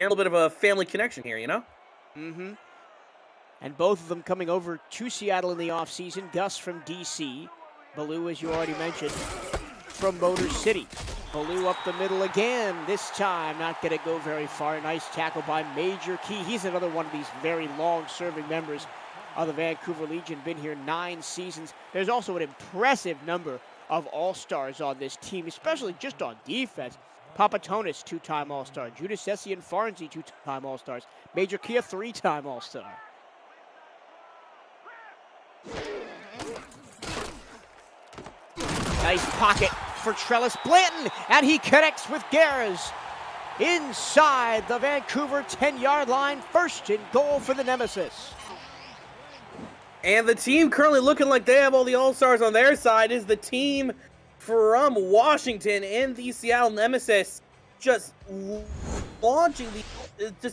a little bit of a family connection here, you know? Mm-hmm. And both of them coming over to Seattle in the offseason. Gus from D.C., Baloo, as you already mentioned, from Motor City. Baloo up the middle again, this time not going to go very far. Nice tackle by Major Key. He's another one of these very long-serving members of the Vancouver Legion, been here 9 seasons. There's also an impressive number of All-Stars on this team, especially just on defense. Papatonis, 2-time All-Star. Judas Essie and Farnsey, 2-time All-Stars. Major Key, a 3-time All-Star. Nice pocket for Trellis Blanton, and he connects with Gares inside the Vancouver 10-yard line. First and goal for the Nemesis. And the team currently looking like they have all the All-Stars on their side is the team from Washington and the Seattle Nemesis, just launching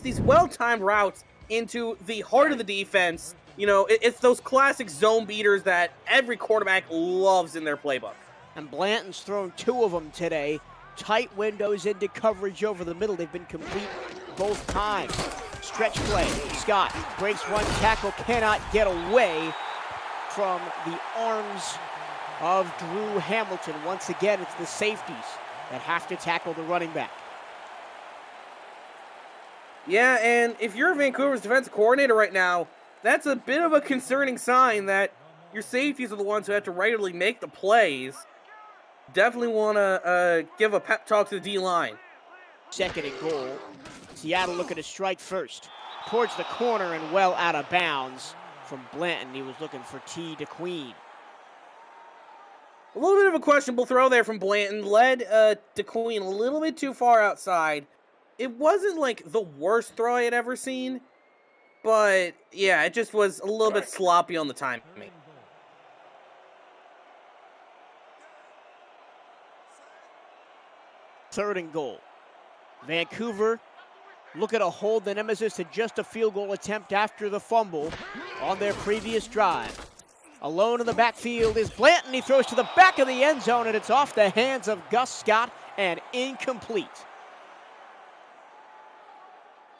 these well-timed routes into the heart of the defense. You know, it's those classic zone beaters that every quarterback loves in their playbook. And Blanton's thrown 2 of them today. Tight windows into coverage over the middle. They've been complete both times. Stretch play. Scott breaks one tackle, cannot get away from the arms of Drew Hamilton. Once again, it's the safeties that have to tackle the running back. Yeah, and if you're Vancouver's defensive coordinator right now, that's a bit of a concerning sign that your safeties are the ones who have to regularly make the plays. Definitely want to give a pep talk to the D-line. Second and goal. Seattle looking to strike first. Towards the corner and well out of bounds from Blanton. He was looking for T. DeQueen. A little bit of a questionable throw there from Blanton. Led DeQueen a little bit too far outside. It wasn't like the worst throw I had ever seen, but yeah, it just was a little bit sloppy on the timing. Third and goal. Vancouver looking to hold the Nemesis to just a field goal attempt after the fumble on their previous drive. Alone in the backfield is Blanton. He throws to the back of the end zone, and it's off the hands of Gus Scott and incomplete.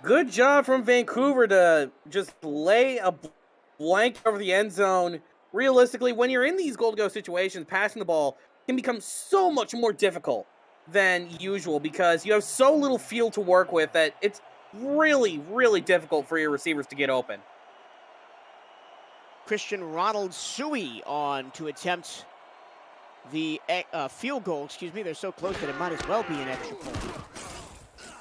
Good job from Vancouver to just lay a blank over the end zone. Realistically, when you're in these goal-to-go situations, passing the ball can become so much more difficult than usual because you have so little field to work with that it's really, really difficult for your receivers to get open. Christian Ronald Suey on to attempt the field goal. They're so close that it might as well be an extra point.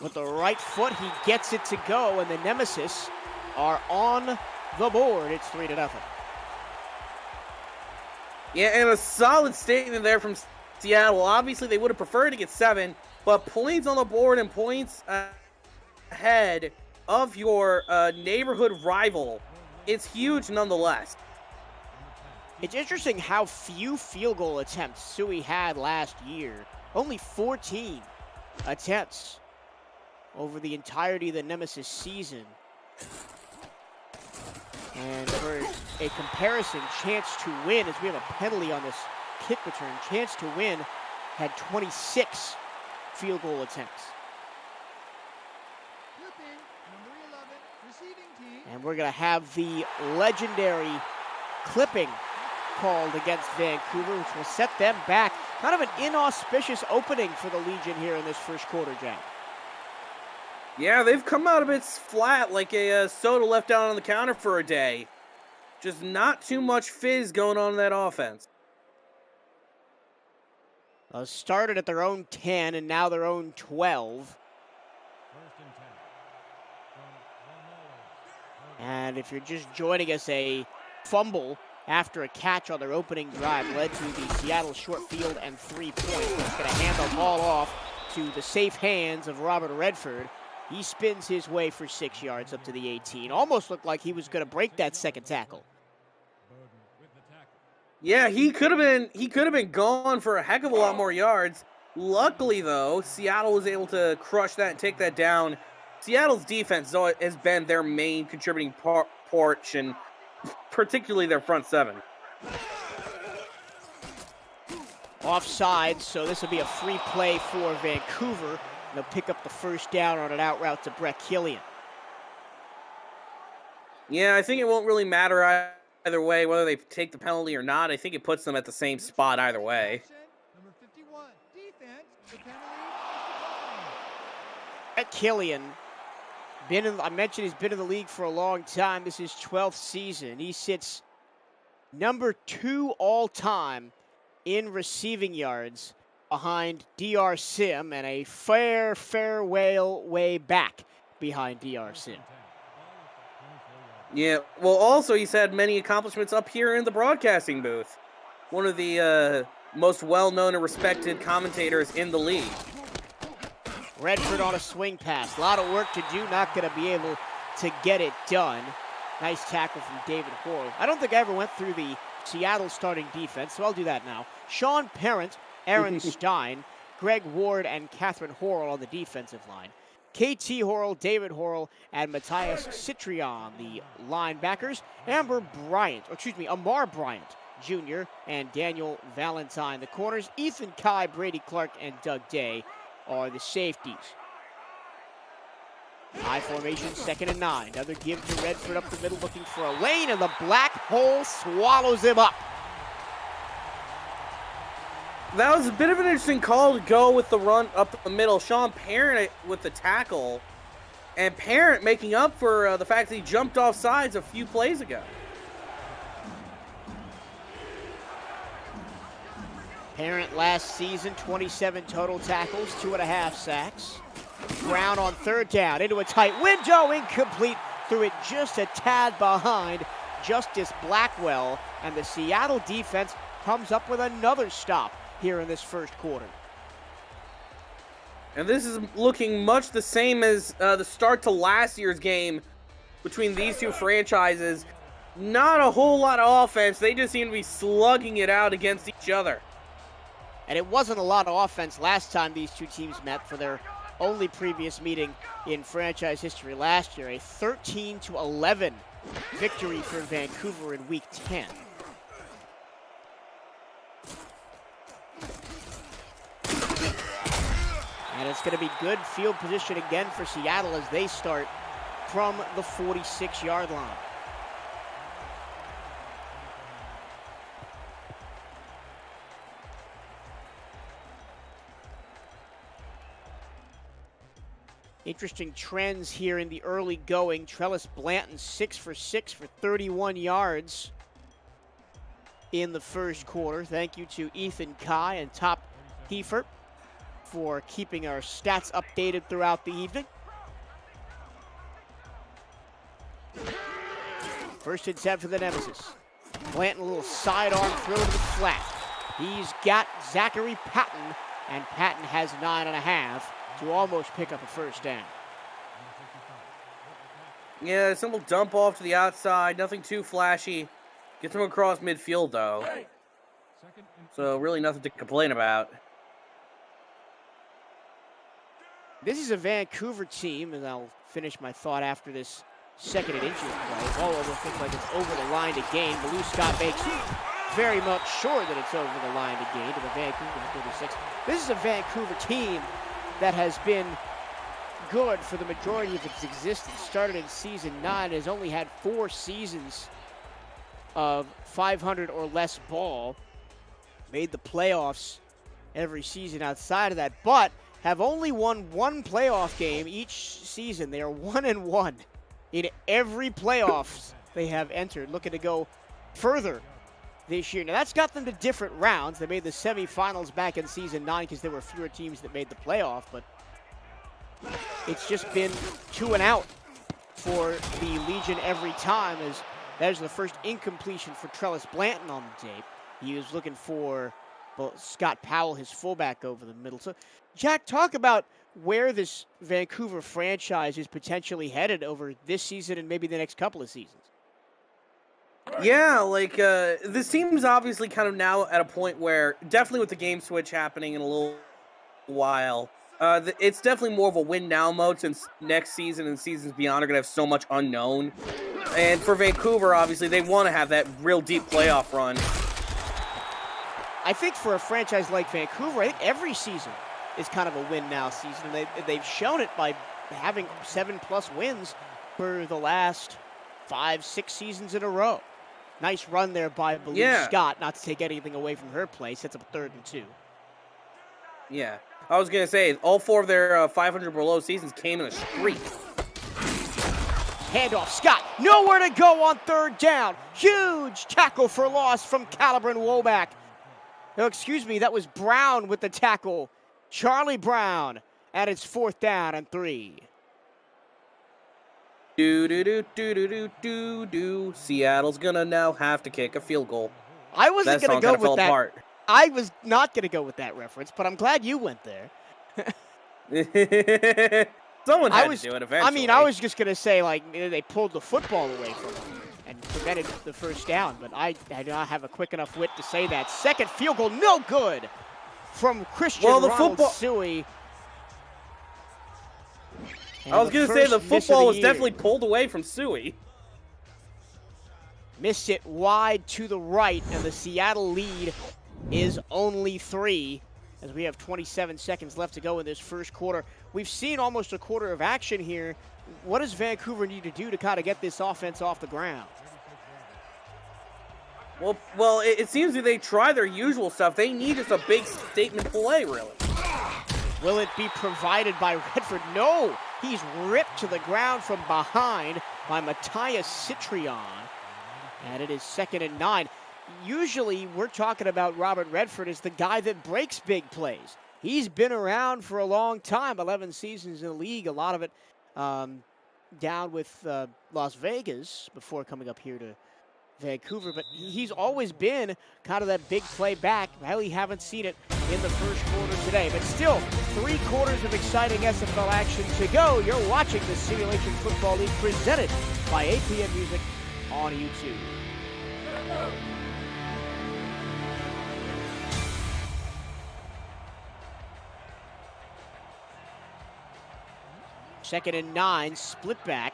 With the right foot, he gets it to go, and the Nemesis are on the board. It's 3-0. Yeah, and a solid statement there from Seattle. Obviously, they would have preferred to get 7, but points on the board and points ahead of your neighborhood rival, it's huge nonetheless. It's interesting how few field goal attempts Suey had last year. Only 14 attempts over the entirety of the Nemesis season. And for a comparison, chance to win, as we have a penalty on this kick return, chance to win had 26 field goal attempts. And we're going to have the legendary clipping called against Vancouver, which will set them back. Kind of an inauspicious opening for the Legion here in this first quarter, Jack. Yeah, they've come out a bit flat, like a soda left out on the counter for a day. Just not too much fizz going on in that offense. Started at their own 10 and now their own 12. And if you're just joining us, a fumble after a catch on their opening drive led to the Seattle short field and 3 points. It's going to hand the ball off to the safe hands of Robert Redford. He spins his way for 6 yards up to the 18. Almost looked like he was going to break that second tackle. Yeah, he could have been gone for a heck of a lot more yards. Luckily, though, Seattle was able to crush that and take that down. Seattle's defense has been their main contributing portion, particularly their front seven. Offside, so this will be a free play for Vancouver. they'll pick up the first down on an out route to Brett Killian. Yeah, I think it won't really matter either way, whether they take the penalty or not. I think it puts them at the same spot either way. Number 51, defense, the penalty. Brett Killian, I mentioned he's been in the league for a long time. This is his 12th season. He sits number 2 all-time in receiving yards behind DR Sim, and a fair way back behind DR Sim. Yeah, well, also he's had many accomplishments up here in the broadcasting booth. One of the most well-known and respected commentators in the league. Redford on a swing pass. A lot of work to do, not going to be able to get it done. Nice tackle from David Horrell. I don't think I ever went through the Seattle starting defense, so I'll do that now. Sean Parent, Aaron Stein, Greg Ward, and Catherine Horrell on the defensive line. KT Horrell, David Horrell, and Matthias Citrion, the linebackers. Amar Bryant Jr. and Daniel Valentine, the corners. Ethan Kai, Brady Clark, and Doug Day are the safeties. High formation, 2nd and 9. Another give to Redford up the middle, looking for a lane, and the black hole swallows him up. That was a bit of an interesting call to go with the run up the middle. Sean Parent with the tackle, and Parent making up for the fact that he jumped off sides a few plays ago. Parent last season, 27 total tackles, 2.5 sacks. Brown on 3rd down, into a tight window, incomplete, threw it just a tad behind Justice Blackwell, and the Seattle defense comes up with another stop here in this first quarter. And this is looking much the same as the start to last year's game between these two franchises. Not a whole lot of offense. They just seem to be slugging it out against each other. And it wasn't a lot of offense last time these two teams met for their only previous meeting in franchise history last year. A 13-11 victory for Vancouver in Week 10. And it's going to be good field position again for Seattle as they start from the 46-yard line. Interesting trends here in the early going. Trellis Blanton 6 for 6 for 31 yards in the first quarter. Thank you to Ethan Kai and Top Heifer for keeping our stats updated throughout the evening. 1st and 10 for the Nemesis. Blanton, a little sidearm throw to the flat. He's got Zachary Patton, and Patton has 9.5 to almost pick up a first down. Yeah, a simple dump off to the outside, nothing too flashy. Gets him across midfield, though. So really nothing to complain about. This is a Vancouver team, and I'll finish my thought after this 2nd and inches play. Ball over, looks like it's over the line to gain. Blue Scott makes very much sure that it's over the line to gain to the Vancouver 36. This is a Vancouver team that has been good for the majority of its existence. Started in season 9, has only had 4 seasons of 500 or less ball. Made the playoffs every season outside of that, but have only won 1 playoff game each season. They are 1-1 in every playoffs they have entered, looking to go further this year. Now, that's got them to different rounds. They made the semifinals back in season 9 because there were fewer teams that made the playoff, but it's just been 2 and out for the Legion every time, as there's the first incompletion for Trellis Blanton on the tape. He was looking for Scott Powell, his fullback, over the middle. So, Jack, talk about where this Vancouver franchise is potentially headed over this season and maybe the next couple of seasons. Yeah, this team's obviously kind of now at a point where, definitely with the game switch happening in a little while, it's definitely more of a win-now mode, since next season and seasons beyond are going to have so much unknown. And for Vancouver, obviously, they want to have that real deep playoff run. I think for a franchise like Vancouver, I think every season is kind of a win now season. And they've shown it by having 7+ wins for the last 5-6 seasons in a row. Nice run there by Baloo Scott, not to take anything away from her play. Sets up a 3rd and 2. Yeah. I was going to say, all 4 of their 500 below seasons came in a streak. Handoff, Scott, nowhere to go on 3rd down. Huge tackle for loss from Calibran Womack. No, excuse me, that was Brown with the tackle. Charlie Brown, and it's 4th down and 3. Seattle's gonna now have to kick a field goal. I wasn't going to go with that. Apart. I was not going to go with that reference, but I'm glad you went there. Someone had to do it eventually. I mean, I was just going to say, like, they pulled the football away from him and prevented the 1st down, but I do not have a quick enough wit to say that. 2nd field goal, no good from Christian Ronald Suey. I was going to say the football was definitely pulled away from Suey. Missed it wide to the right, and the Seattle lead is only 3 as we have 27 seconds left to go in this 1st quarter. We've seen almost a quarter of action here. What does Vancouver need to do to kind of get this offense off the ground? Well, it seems that they try their usual stuff. They need just a big statement play, really. Will it be provided by Redford? No! He's ripped to the ground from behind by Matthias Citrion. And it is 2nd and 9. Usually, we're talking about Robert Redford as the guy that breaks big plays. He's been around for a long time, 11 seasons in the league, a lot of it down with Las Vegas before coming up here to Vancouver. But he's always been kind of that big play back. Really haven't seen it in the 1st quarter today. But still, 3 quarters of exciting SFL action to go. You're watching the Simulation Football League presented by APM Music on YouTube. 2nd and 9, split back.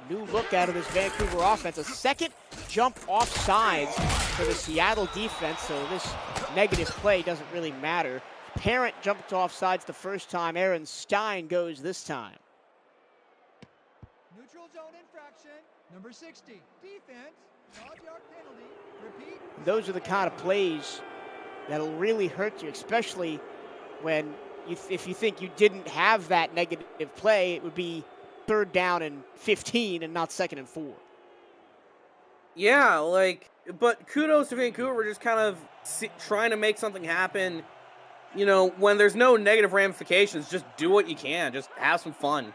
New look out of this Vancouver offense. A 2nd jump off sides for the Seattle defense, so this negative play doesn't really matter. Parent jumped off sides the 1st time. Aaron Stein goes this time. Neutral zone infraction, number 60. Defense, 5-yard penalty. Repeat. Those are the kind of plays that'll really hurt you, especially when if you think you didn't have that negative play, it would be 3rd down and 15 and not 2nd and 4. Yeah, but kudos to Vancouver just kind of trying to make something happen. You know, when there's no negative ramifications, just do what you can. Just have some fun.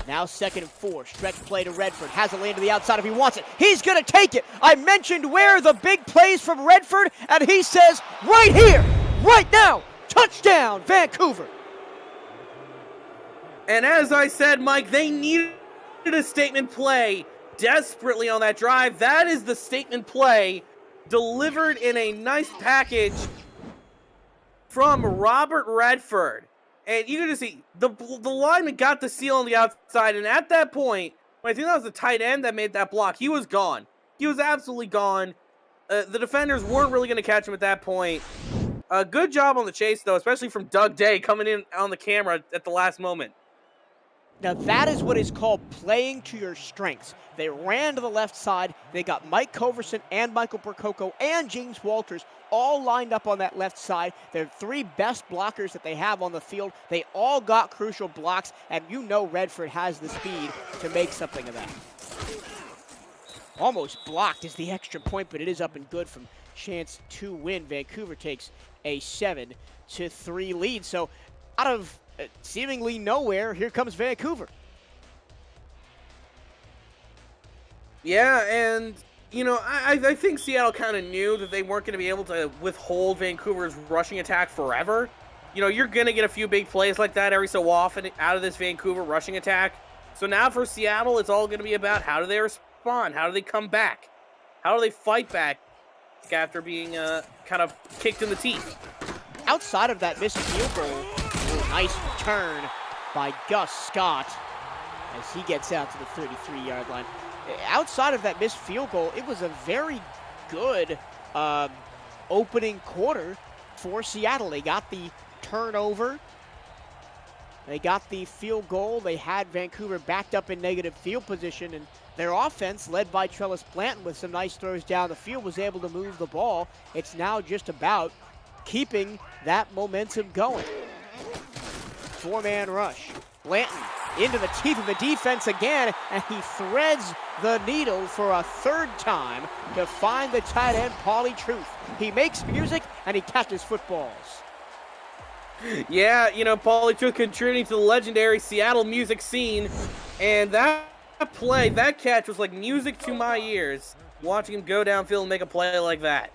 Now 2nd and 4. Stretch play to Redford. Has a lane to the outside if he wants it. He's going to take it. I mentioned where the big plays from Redford, and he says right here, right now, touchdown, Vancouver. And as I said, Mike, they needed a statement play desperately on that drive. That is the statement play delivered in a nice package from Robert Redford. And you can just see the lineman got the seal on the outside, and at that point, I think that was the tight end that made that block. He was gone. He was absolutely gone. The defenders weren't really going to catch him at that point. Good job on the chase, though, especially from Doug Day coming in on the camera at the last moment. Now that is what is called playing to your strengths. They ran to the left side. They got Mike Coverson and Michael Percoco and James Walters all lined up on that left side. They're 3 best blockers that they have on the field. They all got crucial blocks, and you know Redford has the speed to make something of that. Almost blocked is the extra point, but it is up and good from chance to win. Vancouver takes a 7-3 lead. So out of seemingly nowhere, here comes Vancouver. Yeah, and, you know, I think Seattle kind of knew that they weren't going to be able to withhold Vancouver's rushing attack forever. You know, you're going to get a few big plays like that every so often out of this Vancouver rushing attack. So now for Seattle, it's all going to be about how do they respond? How do they come back? How do they fight back after being kind of kicked in the teeth? Outside of that missed field goal, nice return by Gus Scott as he gets out to the 33-yard line. Outside of that missed field goal, it was a very good opening quarter for Seattle. They got the turnover. They got the field goal. They had Vancouver backed up in negative field position, and their offense, led by Trellis Blanton with some nice throws down the field, was able to move the ball. It's now just about keeping that momentum going. Four-man rush. Blanton into the teeth of the defense again, and he threads the needle for a third time to find the tight end, Paulie Truth. He makes music, and he catches footballs. Yeah, you know, Paulie Truth contributing to the legendary Seattle music scene, and that play, that catch was like music to my ears, watching him go downfield and make a play like that.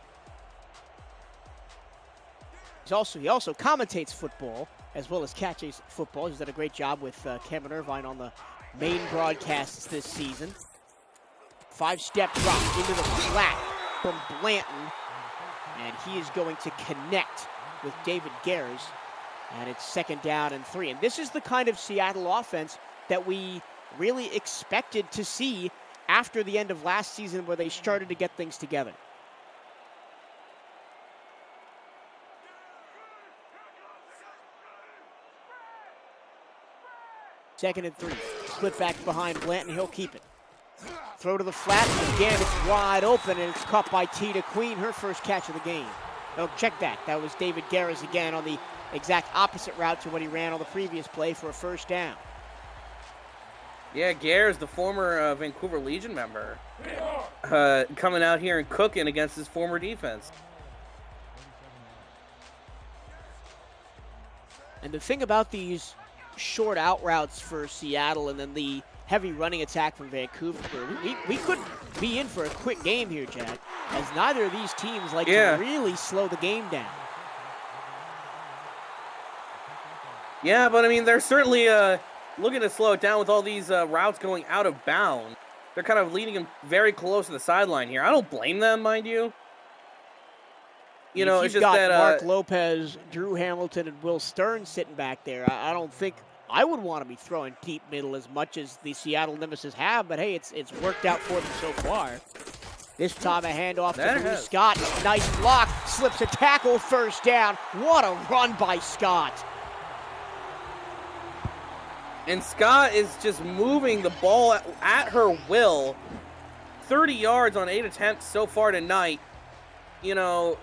He also commentates football as well as catches football. He's done a great job with Cameron Irvine on the main broadcasts this season. 5-step drop into the flat from Blanton, and he is going to connect with David Gers, and it's 2nd down and 3. And this is the kind of Seattle offense that we really expected to see after the end of last season, where they started to get things together. Second and 3. Split back behind Blanton. He'll keep it. Throw to the flat. Again, it's wide open, and it's caught by Tita Queen, her first catch of the game. Oh, check that. That was David Garris again on the exact opposite route to what he ran on the previous play for a 1st down. Yeah, Gares, the former Vancouver Legion member, coming out here and cooking against his former defense. And the thing about these short out routes for Seattle and then the heavy running attack from Vancouver, we could be in for a quick game here, Jack, as neither of these teams like to really slow the game down. Yeah, but I mean, they're certainly looking to slow it down with all these routes going out of bounds. They're kind of leading him very close to the sideline here. I don't blame them, mind you. You know, it's just that Mark Lopez, Drew Hamilton, and Will Stern sitting back there. I don't think I would want to be throwing deep middle as much as the Seattle Nemesis have, but hey, it's worked out for them so far. This time a handoff to Blue Scott. Nice block, slips a tackle, 1st down. What a run by Scott. And Scott is just moving the ball at her will. 30 yards on 8 attempts so far tonight. You know,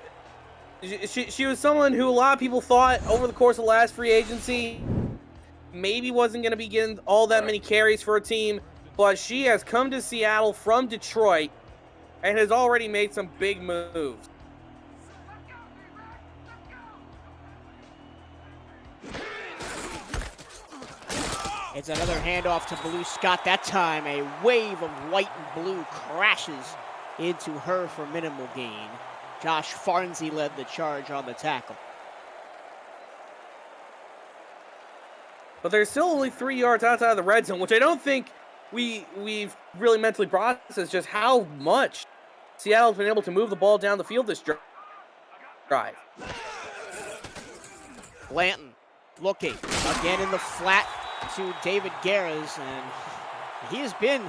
she was someone who a lot of people thought over the course of last free agency maybe wasn't going to be getting all that many carries for a team, but she has come to Seattle from Detroit and has already made some big moves. It's another handoff to Blue Scott. That time a wave of white and blue crashes into her for minimal gain. Josh Farnsey led the charge on the tackle. But they're still only 3 yards outside of the red zone, which I don't think we've really mentally processed just how much Seattle's been able to move the ball down the field this drive. Blanton looking again in the flat to David Garris, and he has been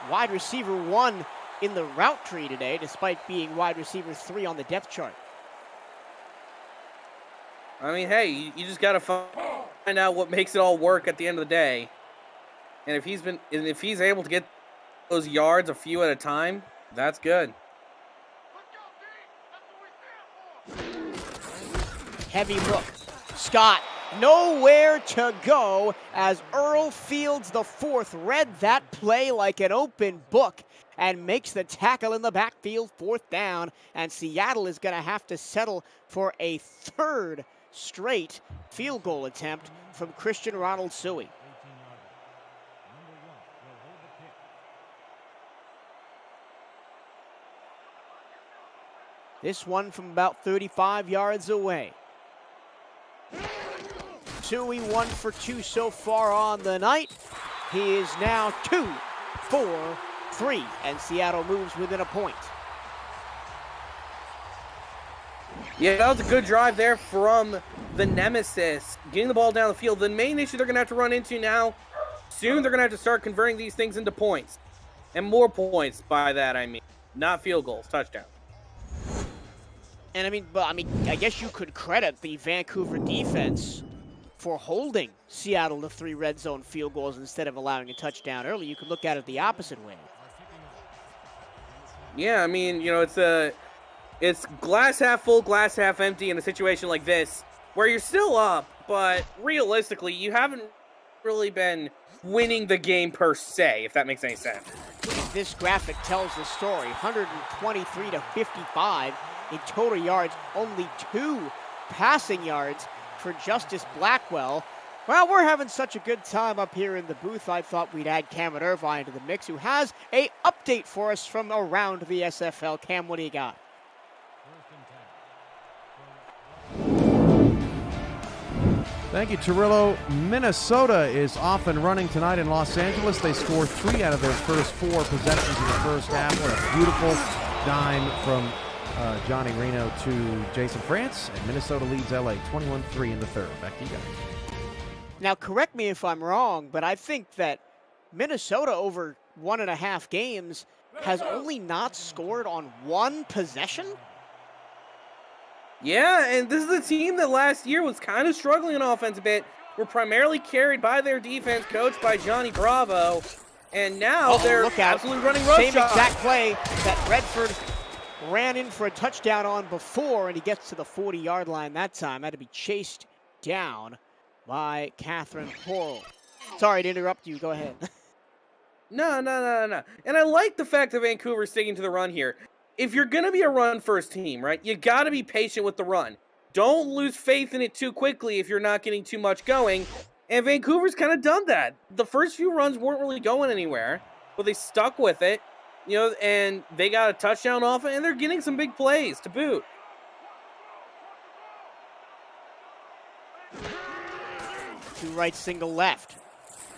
wide receiver 1 in the route tree today, despite being wide receiver 3 on the depth chart. I mean, hey, you just got to find out what makes it all work at the end of the day. And if he's able to get those yards a few at a time, that's good. Heavy look. Scott nowhere to go as Earl Fields the 4th read that play like an open book and makes the tackle in the backfield, 4th down, and Seattle is going to have to settle for a 3rd straight field goal attempt from Christian Ronald Suey. This one from about 35 yards away. Suey 1 for 2 so far on the night. He is now 2 for 3, and Seattle moves within a point. Yeah, that was a good drive there from the Nemesis, getting the ball down the field. The main issue they're going to have to run into now, soon they're going to have to start converting these things into points. And more points by that, I mean. Not field goals, touchdowns. And I guess you could credit the Vancouver defense for holding Seattle to 3 red zone field goals instead of allowing a touchdown early. You could look at it the opposite way. Yeah, I mean, you know, it's glass half full, glass half empty in a situation like this, where you're still up, but realistically, you haven't really been winning the game per se, if that makes any sense. This graphic tells the story. 123 to 55 in total yards, only 2 passing yards for Justice Blackwell. Well, we're having such a good time up here in the booth, I thought we'd add Cameron Irvine to the mix, who has a update for us from around the SFL. Cam, what do you got? Thank you, Cirillo. Minnesota is off and running tonight in Los Angeles. They scored 3 out of their first 4 possessions in the first half. What a beautiful dime from Johnny Reno to Jason France. And Minnesota leads LA 21-3 in the third. Back to you guys. Now, correct me if I'm wrong, but I think that Minnesota over 1.5 games has only not scored on 1 possession. Yeah, and this is a team that last year was kind of struggling on offense a bit. Were primarily carried by their defense, coached by Johnny Bravo, and now they're absolutely running roughshod. Same exact play that Redford ran in for a touchdown on before, and he gets to the 40-yard line that time. Had to be chased down by Catherine Horrell. Sorry to interrupt you. Go ahead. No. And I like the fact that Vancouver's sticking to the run here. If you're going to be a run-first team, right, you got to be patient with the run. Don't lose faith in it too quickly if you're not getting too much going. And Vancouver's kind of done that. The first few runs weren't really going anywhere, but they stuck with it, you know, and they got a touchdown off it, and they're getting some big plays to boot. Two right, single left.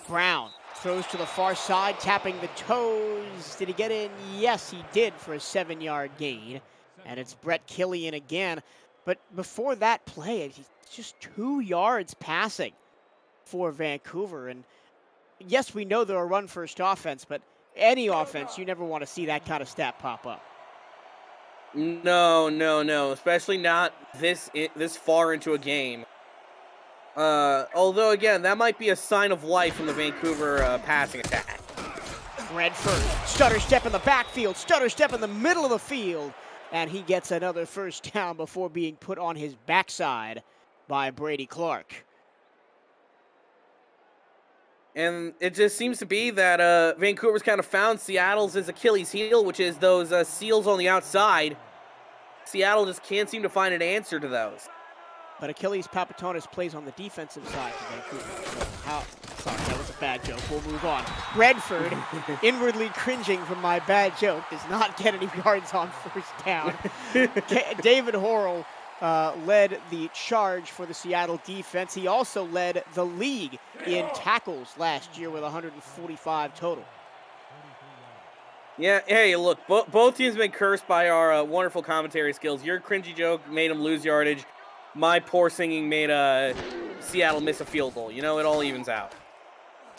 Brown throws to the far side, tapping the toes. Did he get in? Yes, he did for a 7-yard gain. And it's Brett Killian again. But before that play, he's just 2 yards passing for Vancouver. And yes, we know they're a run-first offense, but any offense, you never want to see that kind of stat pop up. No. Especially not this far into a game. Although, again, that might be a sign of life from the Vancouver passing attack. Redford, stutter step in the backfield, stutter step in the middle of the field, and he gets another first down before being put on his backside by Brady Clark. And it just seems to be that Vancouver's kind of found Seattle's Achilles heel, which is those seals on the outside. Seattle just can't seem to find an answer to those. But Achilles Papatonis plays on the defensive side for Vancouver. Sorry, that was a bad joke. We'll move on. Redford, inwardly cringing from my bad joke, does not get any yards on first down. David Horrell led the charge for the Seattle defense. He also led the league in tackles last year with 145 total. Yeah, hey, look, both teams have been cursed by our wonderful commentary skills. Your cringy joke made them lose yardage. My poor singing made Seattle miss a field goal. You know, it all evens out.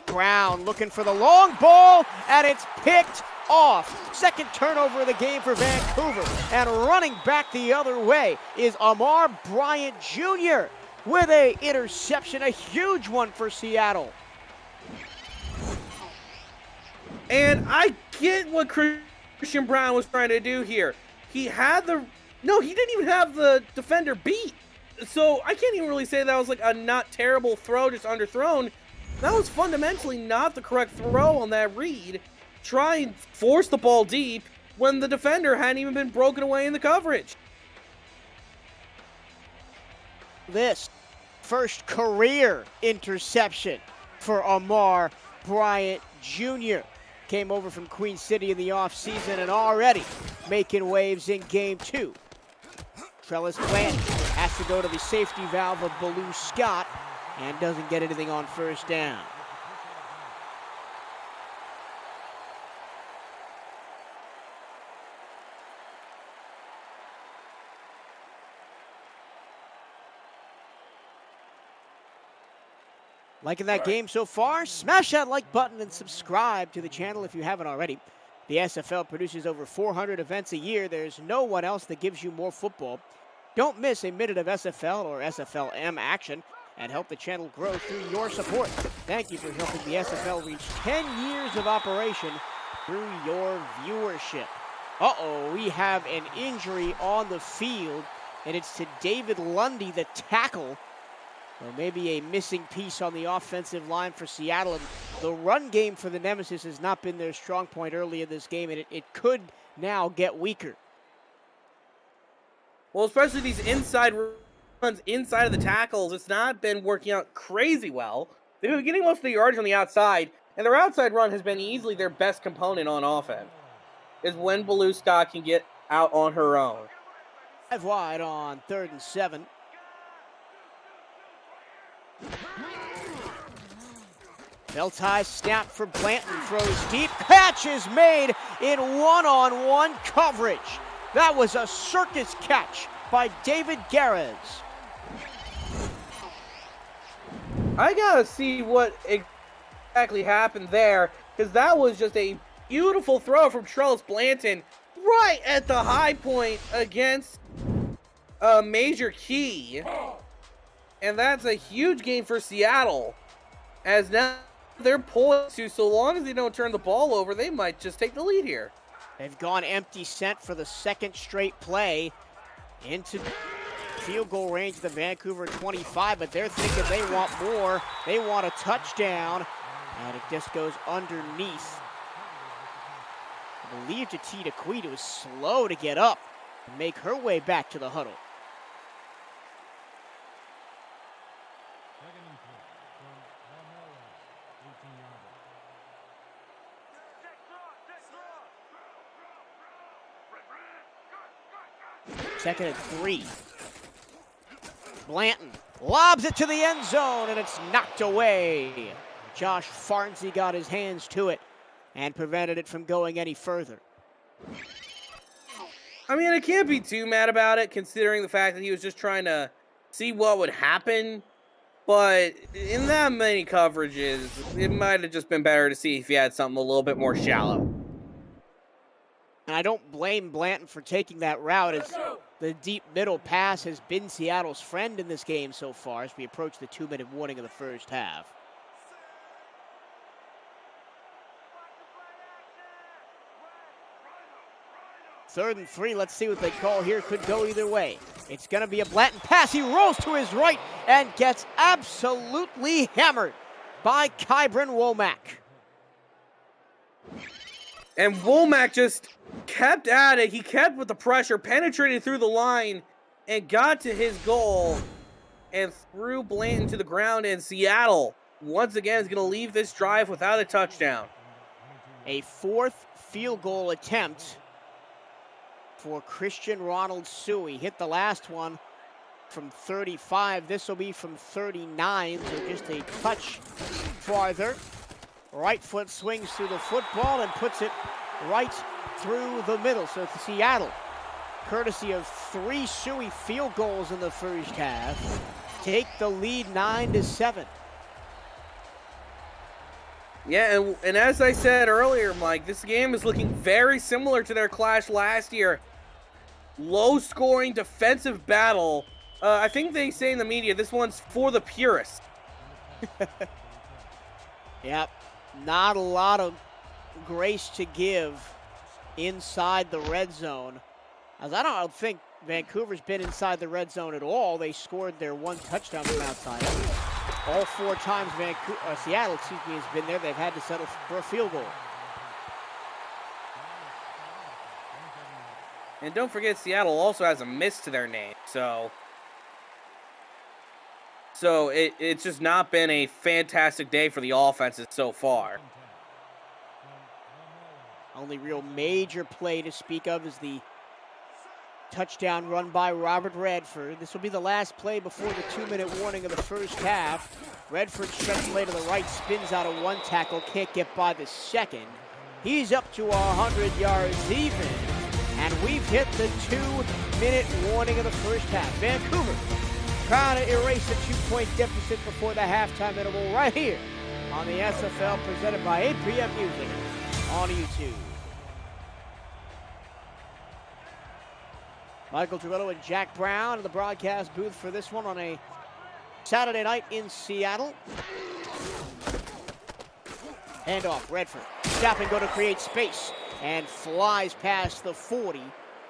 Brown looking for the long ball, and it's picked off. Second turnover of the game for Vancouver. And running back the other way is Amar Bryant Jr. with an interception, a huge one for Seattle. And I get what Christian Brown was trying to do here. He didn't even have the defender beat. So I can't even really say that was like a not terrible throw, just underthrown. That was fundamentally not the correct throw on that read. Try and force the ball deep when the defender hadn't even been broken away in the coverage. This first career interception for Amar Bryant Jr. Came over from Queen City in the offseason and already making waves in game 2. Trellis Plant has to go to the safety valve of Baloo Scott and doesn't get anything on first down. Liking that game so far? Smash that like button and subscribe to the channel if you haven't already. The SFL produces over 400 events a year. There's no one else that gives you more football. Don't miss a minute of SFL or SFLM action and help the channel grow through your support. Thank you for helping the SFL reach 10 years of operation through your viewership. Uh-oh, we have an injury on the field, and it's to David Lundy, the tackle. So maybe a missing piece on the offensive line for Seattle. And the run game for the Nemesis has not been their strong point early in this game, and it could now get weaker. Well, especially these inside runs inside of the tackles, it's not been working out crazy well. They've been getting most of the yardage on the outside, and their outside run has been easily their best component on offense, is when Baloo Scott can get out on her own. 5 wide on 3rd and 7. Bell-tie snap for Blanton, throws deep, catch is made in one-on-one coverage. That was a circus catch by David Garez. I gotta see what exactly happened there, because that was just a beautiful throw from Trellis Blanton right at the high point against a major key. And that's a huge game for Seattle, as now they're poised to, so long as they don't turn the ball over, they might just take the lead here. They've gone empty set for the second straight play into field goal range of the Vancouver 25, but they're thinking they want more. They want a touchdown, and it just goes underneath. I believe Tatita Quita was slow to get up and make her way back to the huddle. Second and 3. Blanton lobs it to the end zone, and it's knocked away. Josh Farnsey got his hands to it and prevented it from going any further. I mean, I can't be too mad about it, considering the fact that he was just trying to see what would happen. But in that many coverages, it might have just been better to see if he had something a little bit more shallow. And I don't blame Blanton for taking that route, as the deep middle pass has been Seattle's friend in this game so far as we approach the 2-minute warning of the first half. Third and 3, let's see what they call here. Could go either way. It's going to be a Blanton pass. He rolls to his right and gets absolutely hammered by Kybron Womack. And Womack just kept at it. He kept with the pressure, penetrated through the line, and got to his goal and threw Blanton to the ground. And Seattle, once again, is going to leave this drive without a touchdown. A 4th field goal attempt for Christian Ronald Suey. Hit the last one from 35. This will be from 39, so just a touch farther. Right foot swings through the football and puts it right through the middle. So it's Seattle, courtesy of 3 Suey field goals in the first half, take the lead 9-7. Yeah, and as I said earlier, Mike, this game is looking very similar to their clash last year. Low-scoring defensive battle. I think they say in the media, this one's for the purists. Yep, not a lot of grace to give inside the red zone. As I don't think Vancouver's been inside the red zone at all. They scored their 1 touchdown from outside. All 4 times Seattle, has been there, they've had to settle for a field goal. And don't forget, Seattle also has a miss to their name, so it's just not been a fantastic day for the offenses so far. Only real major play to speak of is the touchdown run by Robert Redford. This will be the last play before the 2-minute warning of the first half. Redford stretches play to the right, spins out of 1 tackle, can't get by the second. He's up to 100 yards even, and we've hit the 2-minute warning of the first half. Vancouver trying to erase a 2-point deficit before the halftime interval right here on the SFL, presented by APM Music on YouTube. Michael Turillo and Jack Brown in the broadcast booth for this one on a Saturday night in Seattle. Handoff, Redford. Stop and go to create space and flies past the 40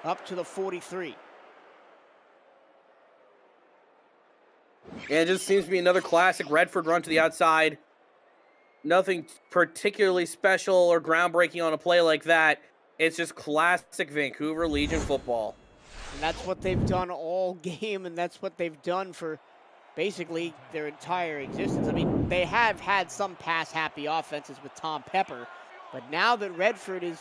up to the 43. And it just seems to be another classic Redford run to the outside. Nothing particularly special or groundbreaking on a play like that. It's just classic Vancouver Legion football. And that's what they've done all game, and that's what they've done for basically their entire existence. I mean, they have had some pass-happy offenses with Tom Pepper, but now that Redford is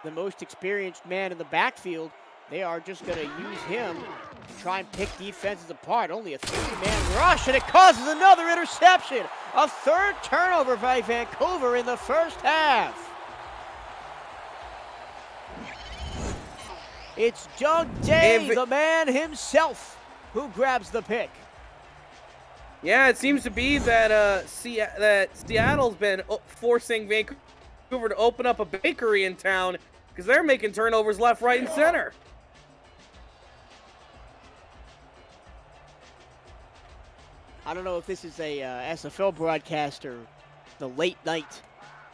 the most experienced man in the backfield, they are just going to use him to try and pick defenses apart. Only a 3-man rush, and it causes another interception. A third turnover by Vancouver in the first half. It's Doug Day, the man himself, who grabs the pick. Yeah, it seems to be that Seattle's been forcing Vancouver to open up a bakery in town because they're making turnovers left, right, and center. I don't know if this is a SFL broadcast or the late night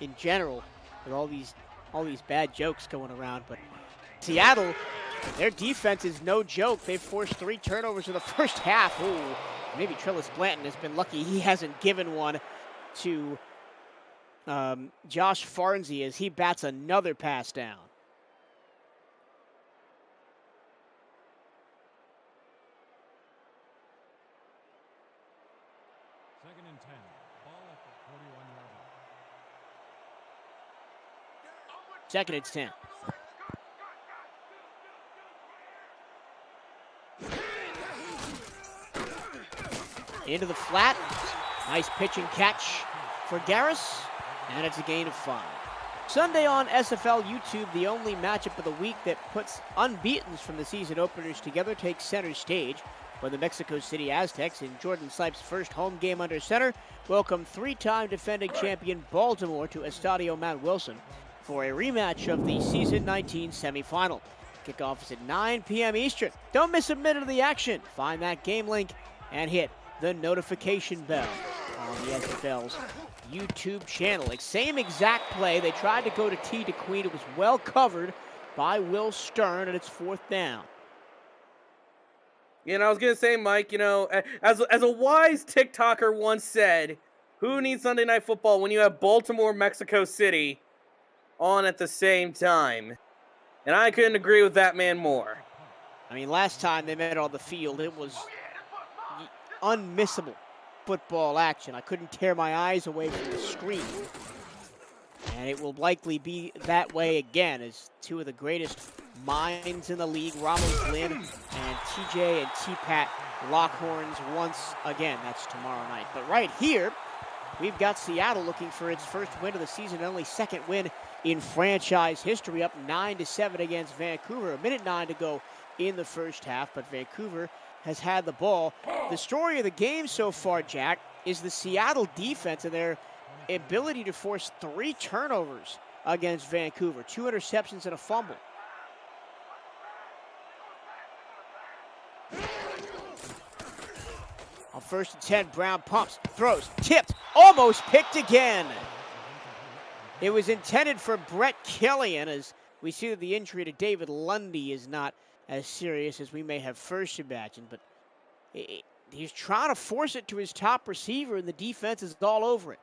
in general with all these bad jokes going around, but Seattle, their defense is no joke. They've forced 3 turnovers in the first half. Ooh, maybe Trillis Blanton has been lucky he hasn't given one to Josh Farnsey as he bats another pass down. Second and 10. Ball at the 41-yard line. Second and 10. Into the flat. Nice pitch and catch for Garris. And it's a gain of 5. Sunday on SFL YouTube, the only matchup of the week that puts unbeatens from the season openers together takes center stage when the Mexico City Aztecs, in Jordan Sipes' first home game under center, welcome 3-time defending champion Baltimore to Estadio Mount Wilson for a rematch of the Season 19 semifinal. Kickoff is at 9 p.m. Eastern. Don't miss a minute of the action. Find that game link and hit the notification bell on the SFL's YouTube channel. Like, same exact play. They tried to go to T to Queen. It was well covered by Will Stern, and it's 4th down. You know, I was going to say, Mike, you know, as a wise TikToker once said, who needs Sunday Night Football when you have Baltimore, Mexico City on at the same time? And I couldn't agree with that man more. I mean, last time they met on the field, it was unmissable football action. I couldn't tear my eyes away from the screen. And it will likely be that way again as two of the greatest minds in the league, Ramos Lynn and TJ and T-Pat lock horns once again. That's tomorrow night. But right here, we've got Seattle looking for its first win of the season, and only second win in franchise history, up 9-7 against Vancouver. 1:09 to go in the first half, but Vancouver has had the ball. The story of the game so far, Jack, is the Seattle defense and their ability to force 3 turnovers against Vancouver, 2 interceptions and a fumble. On 1st and 10, Brown pumps, throws, tipped, almost picked again. It was intended for Brett Killian, as we see that the injury to David Lundy is not as serious as we may have first imagined, but he's trying to force it to his top receiver, and the defense is all over it.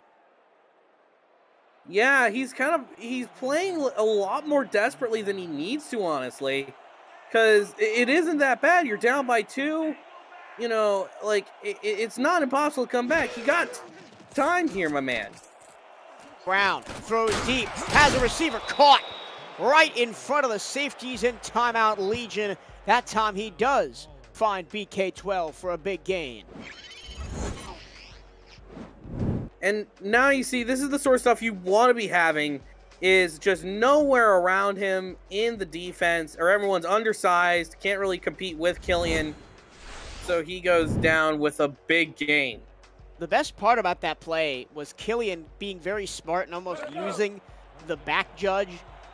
Yeah, he's playing a lot more desperately than he needs to, honestly, because it isn't that bad. You're down by 2. You know, like, it's not impossible to come back. You got time here, my man. Brown throws deep, has a receiver caught right in front of the safeties in timeout Legion. That time he does find BK12 for a big gain. And now you see, this is the sort of stuff you want to be having, is just nowhere around him in the defense, or everyone's undersized, can't really compete with Killian, so he goes down with a big gain. The best part about that play was Killian being very smart and almost using the back judge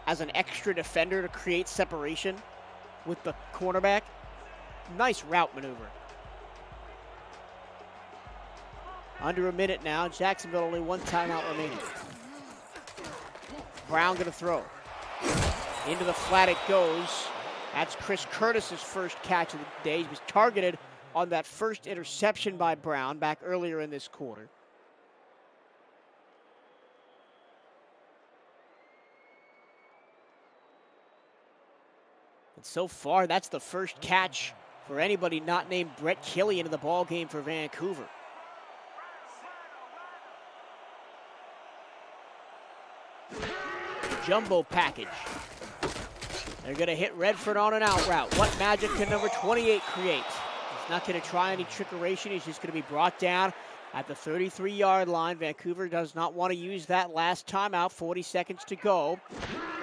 as an extra defender to create separation with the cornerback. nice route maneuver. Under a minute now. Jacksonville only one timeout remaining. Brown going to throw. Into the flat it goes. That's Chris Curtis's first catch of the day. He was targeted on that first interception by Brown back earlier in this quarter. And so far, that's the first catch for anybody not named Brett Killian in the ball game for Vancouver. Jumbo package. They're going to hit Redford on an out route. What magic can number 28 create? He's not going to try any trickeration. He's just going to be brought down at the 33-yard line. Vancouver does not want to use that last timeout. 40 seconds to go.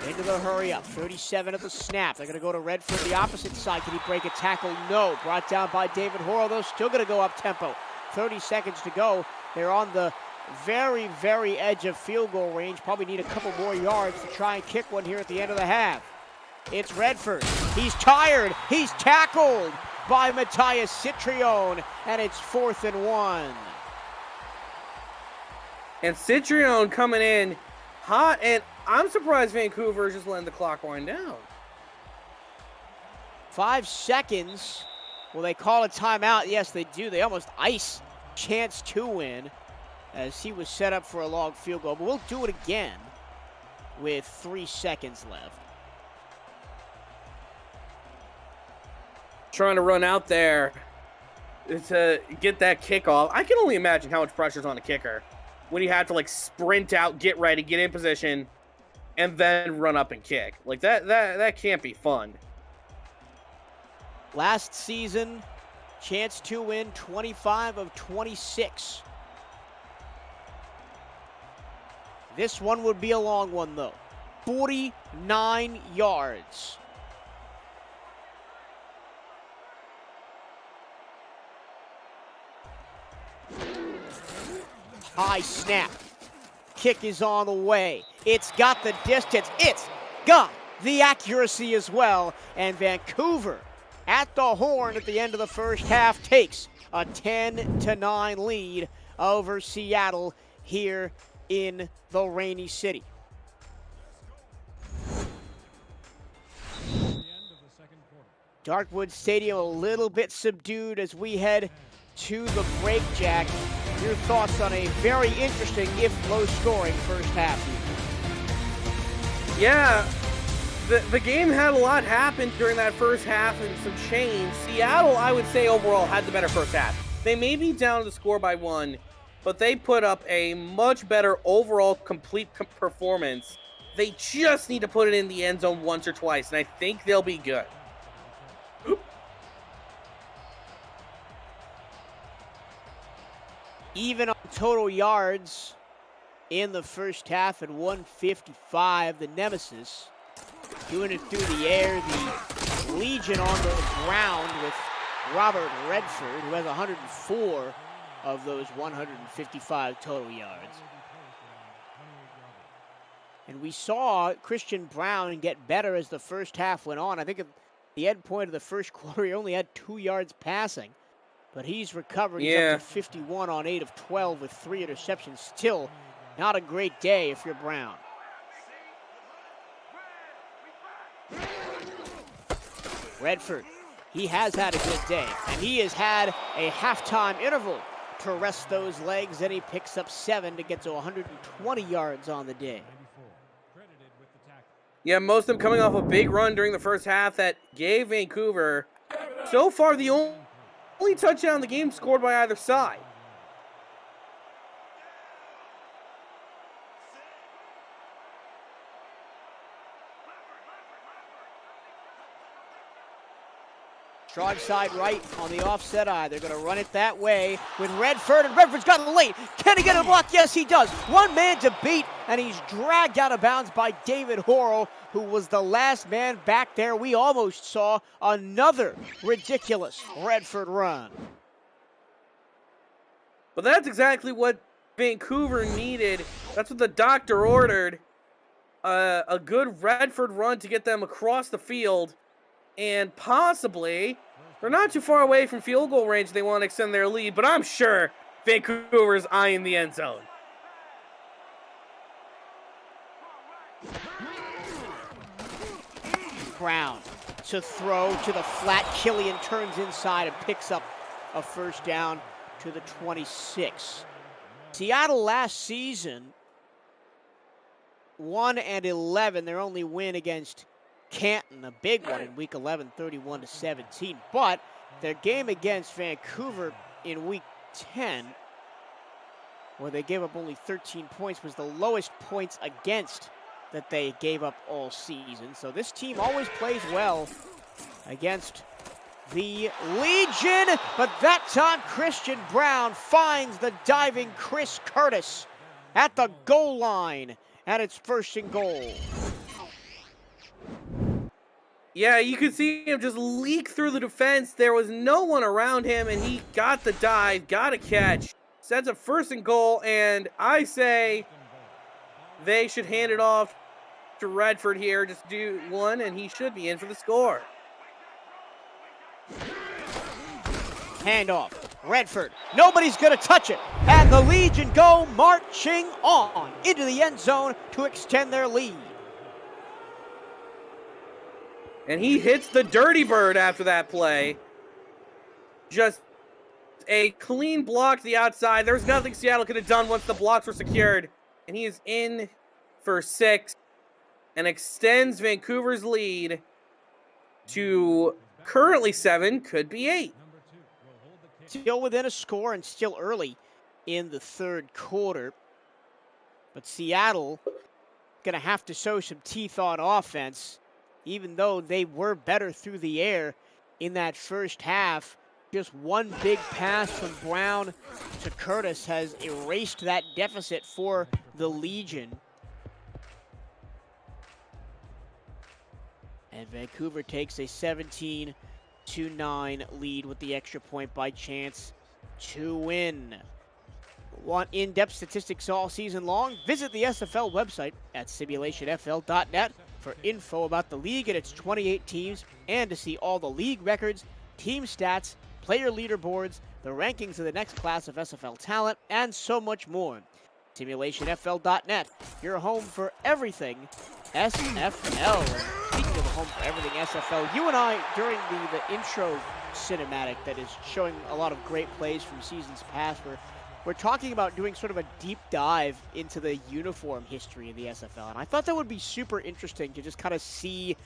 Into the hurry up. 37 at the snap. They're going to go to Redford, the opposite side. Can he break a tackle? No. Brought down by David Horrell, though. Still going to go up tempo. 30 seconds to go. They're on the very, very edge of field goal range. Probably need a couple more yards to try and kick one here at the end of the half. It's Redford. He's tired. He's tackled by Matthias Citrione, and it's 4th and 1. And Citrione coming in hot, and I'm surprised Vancouver is just letting the clock wind down. 5 seconds. Will they call a timeout? Yes, they do. They almost ice chance to win as he was set up for a long field goal. But we'll do it again with 3 seconds left. Trying to run out there to get that kickoff. I can only imagine how much pressure's on the kicker when you have to like sprint out, get ready, get in position, and then run up and kick. Like that can't be fun. Last season, chance to win 25 of 26. This one would be a long one though. 49 yards. High snap. Kick is on the way. It's got the distance. It's got the accuracy as well. And Vancouver at the horn at the end of the first half takes a 10-9 lead over Seattle here in the Rainy City. Darkwood Stadium a little bit subdued as we head to the break, Jack. Your thoughts on a very interesting, if low-scoring, first half here? Yeah, the game had a lot happen during that first half and some change. Seattle, I would say, overall had the better first half. They may be down the score by 1, but they put up a much better overall complete performance. They just need to put it in the end zone once or twice, and I think they'll be good. Even on total yards in the first half at 155, the Nemesis doing it through the air. The Legion on the ground with Robert Redford, who has 104 of those 155 total yards. And we saw Christian Brown get better as the first half went on. I think at the end point of the first quarter, he only had 2 yards passing. But he's recovered. He's up to 51 on 8 of 12 with 3 interceptions. Still not a great day if you're Brown. Redford, he has had a good day. And he has had a halftime interval to rest those legs. And he picks up 7 to get to 120 yards on the day. Yeah, most of them coming off a big run during the first half that gave Vancouver, so far, the only touchdown in the game scored by either side. Strong side right on the offset eye. They're going to run it that way with Redford, and Redford's got it late. Can he get a block? Yes, he does. One man to beat, and he's dragged out of bounds by David Horrell, who was the last man back there. We almost saw another ridiculous Redford run. But that's exactly what Vancouver needed. That's what the doctor ordered. A good Redford run to get them across the field and possibly They're not too far away from field goal range. They want to extend their lead, but I'm sure Vancouver's eyeing the end zone. Brown to throw to the flat. Killian turns inside and picks up a first down to the 26. Seattle last season 1-11. Their only win against Canton, a big one in Week 11, 31-17. But their game against Vancouver in Week 10, where they gave up only 13 points, was the lowest points against that they gave up all season. So this team always plays well against the Legion, but that time Christian Brown finds the diving Chris Curtis at the goal line, and it's 1st and goal. Yeah, you could see him just leak through the defense. There was no one around him, and he got the dive, got a catch, sets up 1st and goal, and I say they should hand it off to Redford here. Just do one, and he should be in for the score. Handoff, Redford, nobody's gonna touch it, and the Legion go marching on into the end zone to extend their lead. And he hits the dirty bird after that play. Just a clean block to the outside. There's nothing Seattle could have done once the blocks were secured. And he is in for 6 and extends Vancouver's lead to currently 7, could be 8. Still within a score and still early in the 3rd quarter. But Seattle going to have to show some teeth on offense, even though they were better through the air in that first half. Just one big pass from Brown to Curtis has erased that deficit for the Legion. And Vancouver takes a 17-9 lead with the extra point by chance to win. Want in-depth statistics all season long? Visit the SFL website at simulationfl.net for info about the league and its 28 teams, and to see all the league records, team stats, player leaderboards, the rankings of the next class of SFL talent, and so much more. SimulationFL.net, your home for everything SFL. Speaking of the home for everything SFL, you and I, during the intro cinematic that is showing a lot of great plays from seasons past, we're talking about doing sort of a deep dive into the uniform history of the SFL. And I thought that would be super interesting to just kind of see,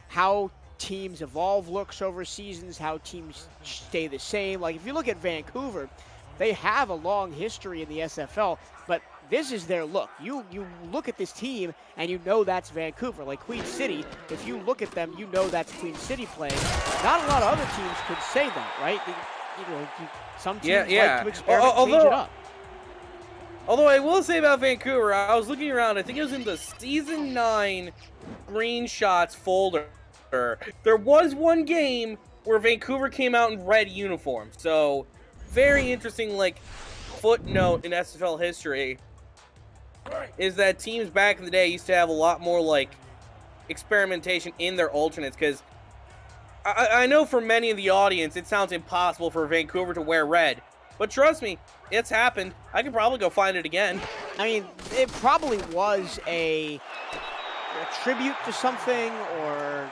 how teams evolve looks over seasons, how teams stay the same. Like, if you look at Vancouver, they have a long history in the SFL, but this is their look. You look at this team, and you know that's Vancouver. Like Queen City, if you look at them, you know that's Queen City playing. Not a lot of other teams could say that, right? Some teams like to experiment, change it up. Although I will say about Vancouver, I was looking around, I think it was in the Season 9 screenshots folder. There was one game where Vancouver came out in red uniform. So, very interesting, footnote in SFL history is that teams back in the day used to have a lot more, experimentation in their alternates, because I know for many in the audience, it sounds impossible for Vancouver to wear red. But trust me, it's happened. I can probably go find it again. I mean, it probably was a tribute to something, or,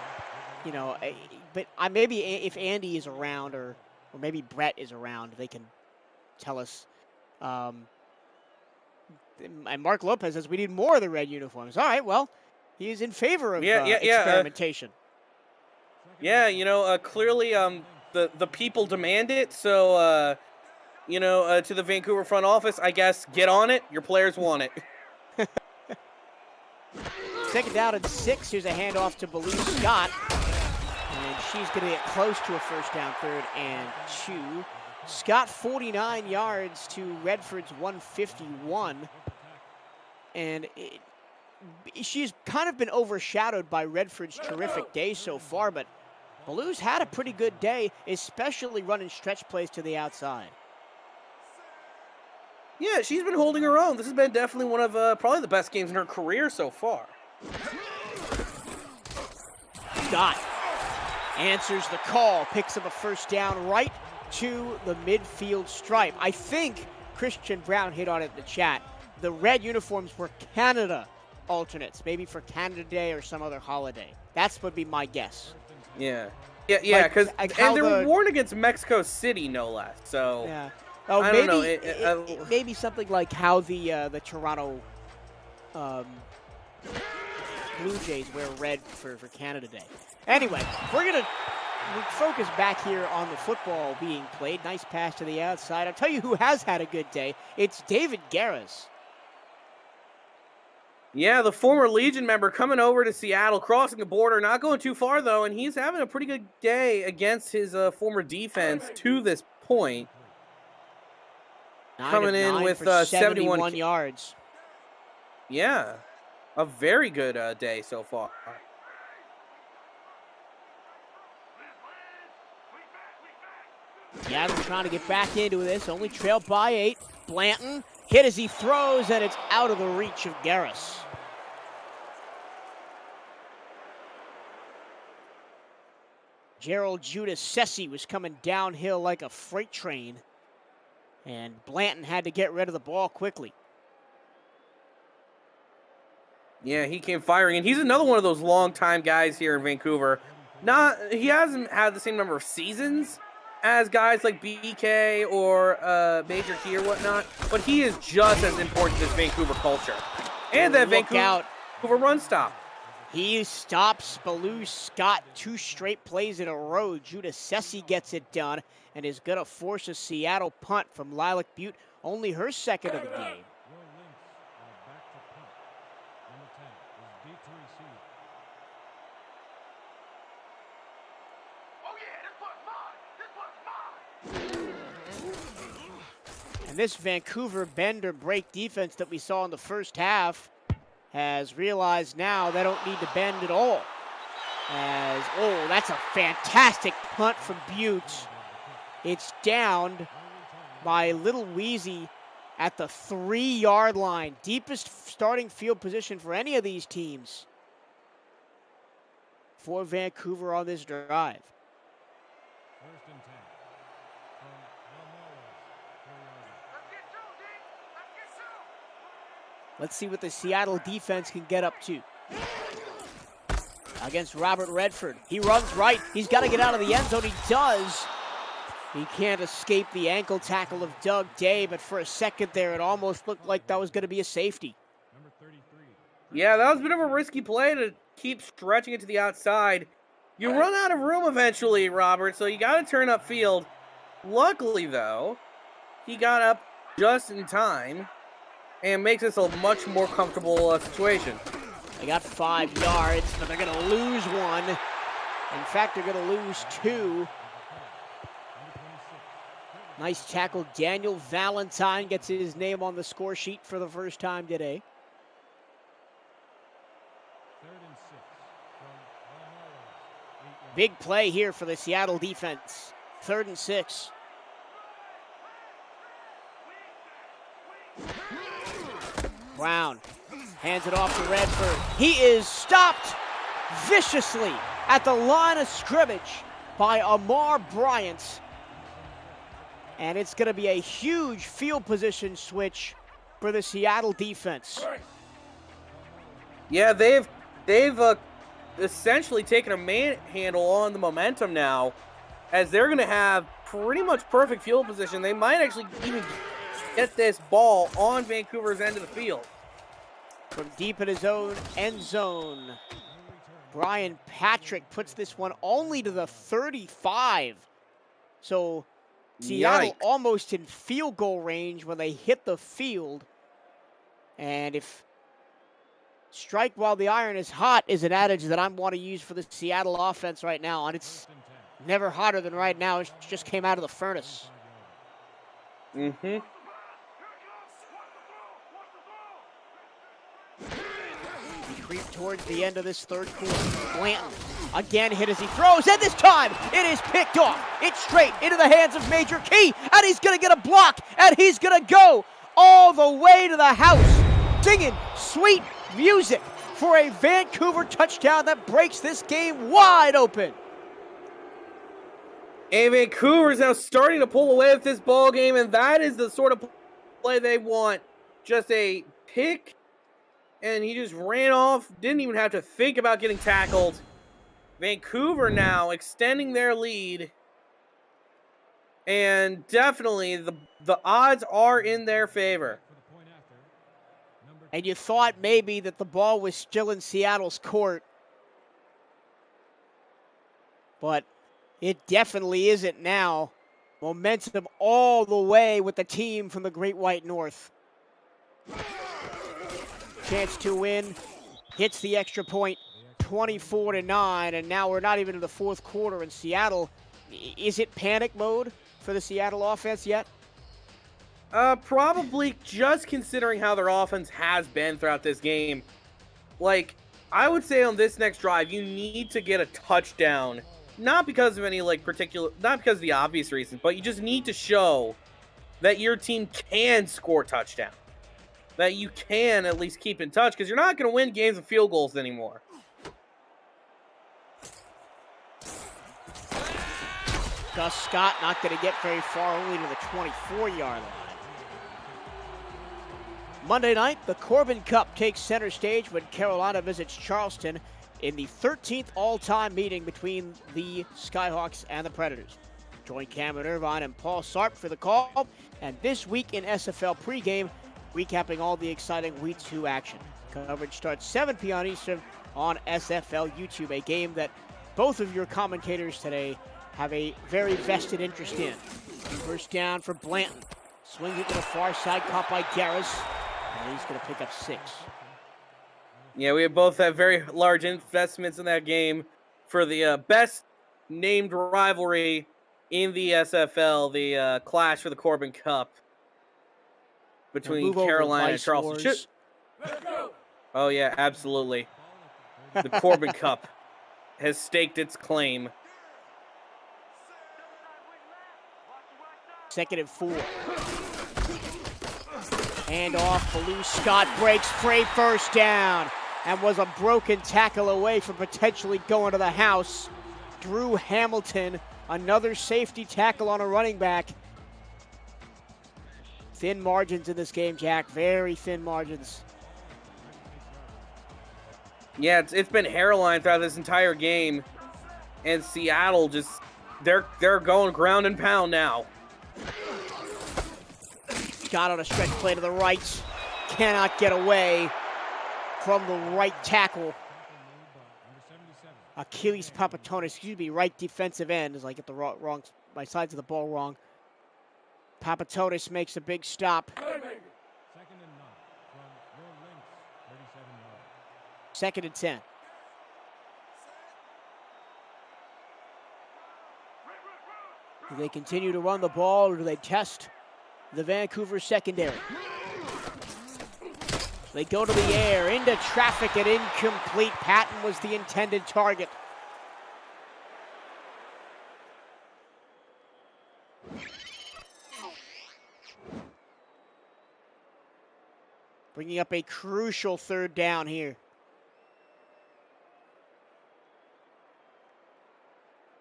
but maybe if Andy is around, or maybe Brett is around, they can tell us. And Mark Lopez says we need more of the red uniforms. All right, well, he is in favor of experimentation. Clearly, the people demand it. So, to the Vancouver front office, I guess, get on it. Your players want it. 2nd down and 6. Here's a handoff to Baloo Scott. And she's going to get close to a 1st down, 3rd and 2. Scott 49 yards to Redford's 151. And she's kind of been overshadowed by Redford's terrific day so far, but Baloo's had a pretty good day, especially running stretch plays to the outside. Yeah, she's been holding her own. This has been definitely one of probably the best games in her career so far. Scott answers the call, picks up a first down right to the midfield stripe. I think Christian Brown hit on it in the chat. The red uniforms were Canada alternates, maybe for Canada Day or some other holiday. That's would be my guess. Yeah, because like and they were worn against Mexico City, no less. So yeah. Oh, I maybe don't know. maybe something like how the Toronto Blue Jays wear red for Canada Day. Anyway, we're gonna focus back here on the football being played. Nice pass to the outside. I'll tell you who has had a good day. It's David Garris. Yeah, the former Legion member coming over to Seattle, crossing the border, not going too far though, and he's having a pretty good day against his former defense to this point. Coming in with 71 yards. Yeah, a very good day so far. Seattle trying to get back into this, only trailed by 8. Blanton hit as he throws, and it's out of the reach of Garris. Gerald Judas Sessi was coming downhill like a freight train, and Blanton had to get rid of the ball quickly. Yeah, he came firing, and he's another one of those long-time guys here in Vancouver. He hasn't had the same number of seasons as guys like BK or Major Key or whatnot, but he is just as important to this Vancouver culture. And that Vancouver run stop. He stops Baloo Scott 2 straight plays in a row. Judas Sessi gets it done and is going to force a Seattle punt from Lilac Butte, only her second of the game. Your Lynx are back to punt. Number 10 is D2 receiver. And this Vancouver bend or break defense that we saw in the first half has realized now they don't need to bend at all. That's a fantastic punt from Butte. It's downed by Little Wheezy at the 3-yard line. Deepest starting field position for any of these teams for Vancouver on this drive. 1st and 10. From Let's see what the Seattle defense can get up to. Against Robert Redford. He runs right. He's got to get out of the end zone. He does. He can't escape the ankle tackle of Doug Day, but for a second there, it almost looked like that was going to be a safety. Number 33. Yeah, that was a bit of a risky play to keep stretching it to the outside. You run out of room eventually, Robert, so you got to turn upfield. Luckily, though, he got up just in time and makes this a much more comfortable situation. They got 5 yards, but they're going to lose 1. In fact, they're going to lose 2. Nice tackle. Daniel Valentine gets his name on the score sheet for the first time today. 3rd and 6. From Valhalla. Big play here for the Seattle defense. 3rd and 6. Brown hands it off to Redford. He is stopped viciously at the line of scrimmage by Amar Bryant. And it's going to be a huge field position switch for the Seattle defense. Yeah, they've essentially taken a manhandle on the momentum now, as they're going to have pretty much perfect field position. They might actually even get this ball on Vancouver's end of the field. From deep in his own end zone, Brian Patrick puts this one only to the 35. So Seattle Yikes. almost in field goal range when they hit the field. And if strike while the iron is hot is an adage that I want to use for the Seattle offense right now. And it's never hotter than right now. It just came out of the furnace. Mm-hmm. We creep towards the end of this third quarter. Blanton again hit as he throws, and this time it is picked off. It's straight into the hands of Major Key, and he's going to get a block, and he's going to go all the way to the house, singing sweet music for a Vancouver touchdown that breaks this game wide open. And Vancouver is now starting to pull away with this ball game, and that is the sort of play they want. Just a pick, and he just ran off. Didn't even have to think about getting tackled. Vancouver now extending their lead. And definitely the odds are in their favor. And you thought maybe that the ball was still in Seattle's court. But it definitely isn't now. Momentum all the way with the team from the Great White North. Chance to win. Hits the extra point. 24-9. And now we're not even in the fourth quarter in Seattle. Is it panic mode for the Seattle offense yet? Probably, just considering how their offense has been throughout this game. Like, I would say on this next drive, you need to get a touchdown. Not because of any, like, not because of the obvious reasons, but you just need to show that your team can score a touchdown. That you can at least keep in touch, because you're not going to win games with field goals anymore. Gus Scott not going to get very far, only to the 24-yard line. Monday night, the Corbin Cup takes center stage when Carolina visits Charleston in the 13th all-time meeting between the Skyhawks and the Predators. Join Cameron Irvine and Paul Sarp for the call, and this week in SFL pregame, recapping all the exciting Week 2 action. Coverage starts 7 p.m. Eastern on SFL YouTube, a game that both of your commentators today have a very vested interest in. First down for Blanton. Swings it to the far side, caught by Garris. And he's going to pick up 6. Yeah, we both have very large investments in that game for the best named rivalry in the SFL, the clash for the Corbin Cup between Carolina and Charleston. Oh, yeah, absolutely. The Corbin Cup has staked its claim. 2nd and 4. Hand off, Baloo Scott breaks free, first down, and was a broken tackle away from potentially going to the house. Drew Hamilton, another safety tackle on a running back. Thin margins in this game, Jack, very thin margins. Yeah, it's been hairline throughout this entire game, and Seattle just, they're going ground and pound now. Scott on a stretch play to the right. Cannot get away from the right tackle. Achilles Papatonis, right defensive end, as I get the wrong my sides of the ball wrong. Papatonis makes a big stop. 2nd and 9 from your Lynx, 37 yards. 2nd and 10. Do they continue to run the ball, or do they test the Vancouver secondary? They go to the air, into traffic and incomplete. Patton was the intended target. Bringing up a crucial 3rd down here.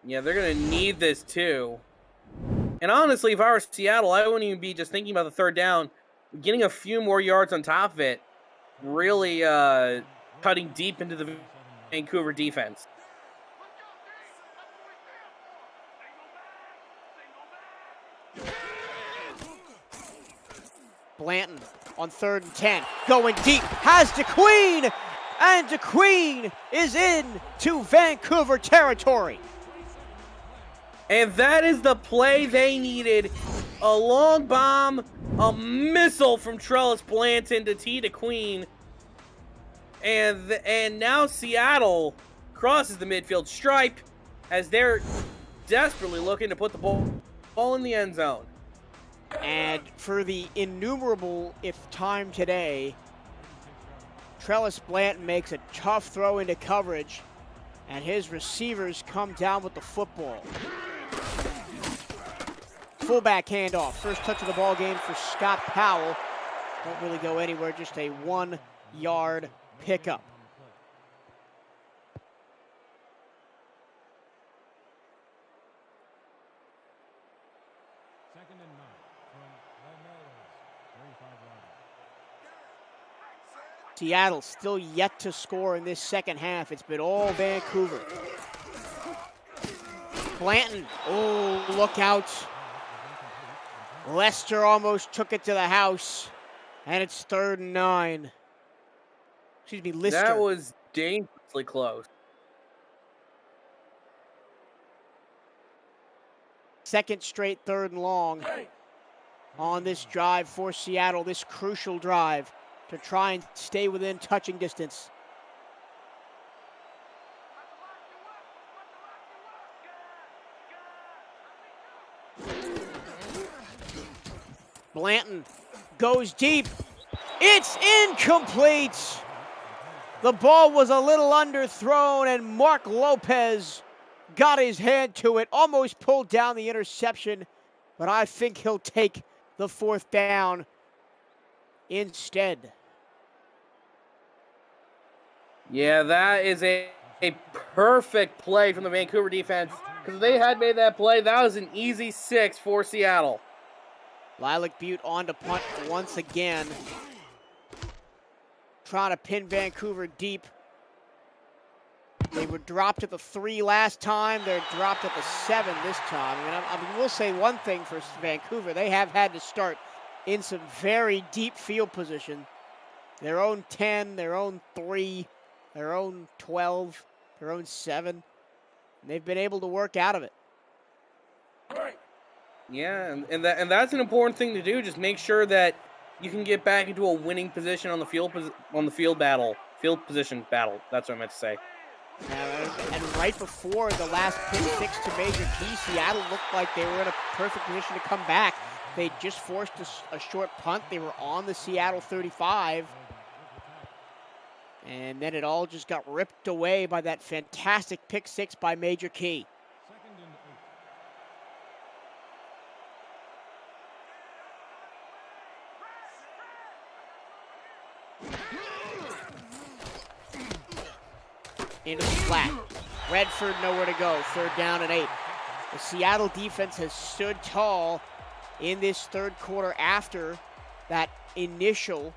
Yeah, they're going to need this too. And honestly, if I were Seattle, I wouldn't even be just thinking about the 3rd down. Getting a few more yards on top of it, really cutting deep into the Vancouver defense. Blanton on 3rd and 10, going deep, has DeQueen, and DeQueen is in to Vancouver territory. And that is the play they needed. A long bomb, a missile from Trellis Blanton to T. DeQueen. And now Seattle crosses the midfield stripe as they're desperately looking to put the ball in the end zone. And for the innumerable if time today, Trellis Blanton makes a tough throw into coverage, and his receivers come down with the football. Fullback handoff. First touch of the ball game for Scott Powell. Don't really go anywhere, just a 1-yard pickup. Seattle still yet to score in this second half. It's been all Vancouver. Blanton, oh, look out. Lester almost took it to the house, and it's 3rd and 9. Excuse me, Lister. That was dangerously close. Second straight 3rd and long on this drive for Seattle, this crucial drive to try and stay within touching distance. Blanton goes deep. It's incomplete. The ball was a little underthrown, and Mark Lopez got his hand to it, almost pulled down the interception, but I think he'll take the 4th down instead. Yeah, that is a perfect play from the Vancouver defense, because if they had made that play, that was an easy 6 for Seattle. Lilac Butte on to punt once again. Trying to pin Vancouver deep. They were dropped at the 3 last time. They're dropped at the 7 this time. I mean, we'll say one thing for Vancouver. They have had to start in some very deep field position. Their own 10, their own 3, their own 12, their own 7. And they've been able to work out of it. Yeah, and that's an important thing to do. Just make sure that you can get back into a winning position on the field position battle. That's what I meant to say. And right before the last pick 6 to Major Key, Seattle looked like they were in a perfect position to come back. They just forced a short punt. They were on the Seattle 35. And then it all just got ripped away by that fantastic pick 6 by Major Key. Into the flat. Redford nowhere to go. 3rd down and 8. The Seattle defense has stood tall in this 3rd quarter after that initial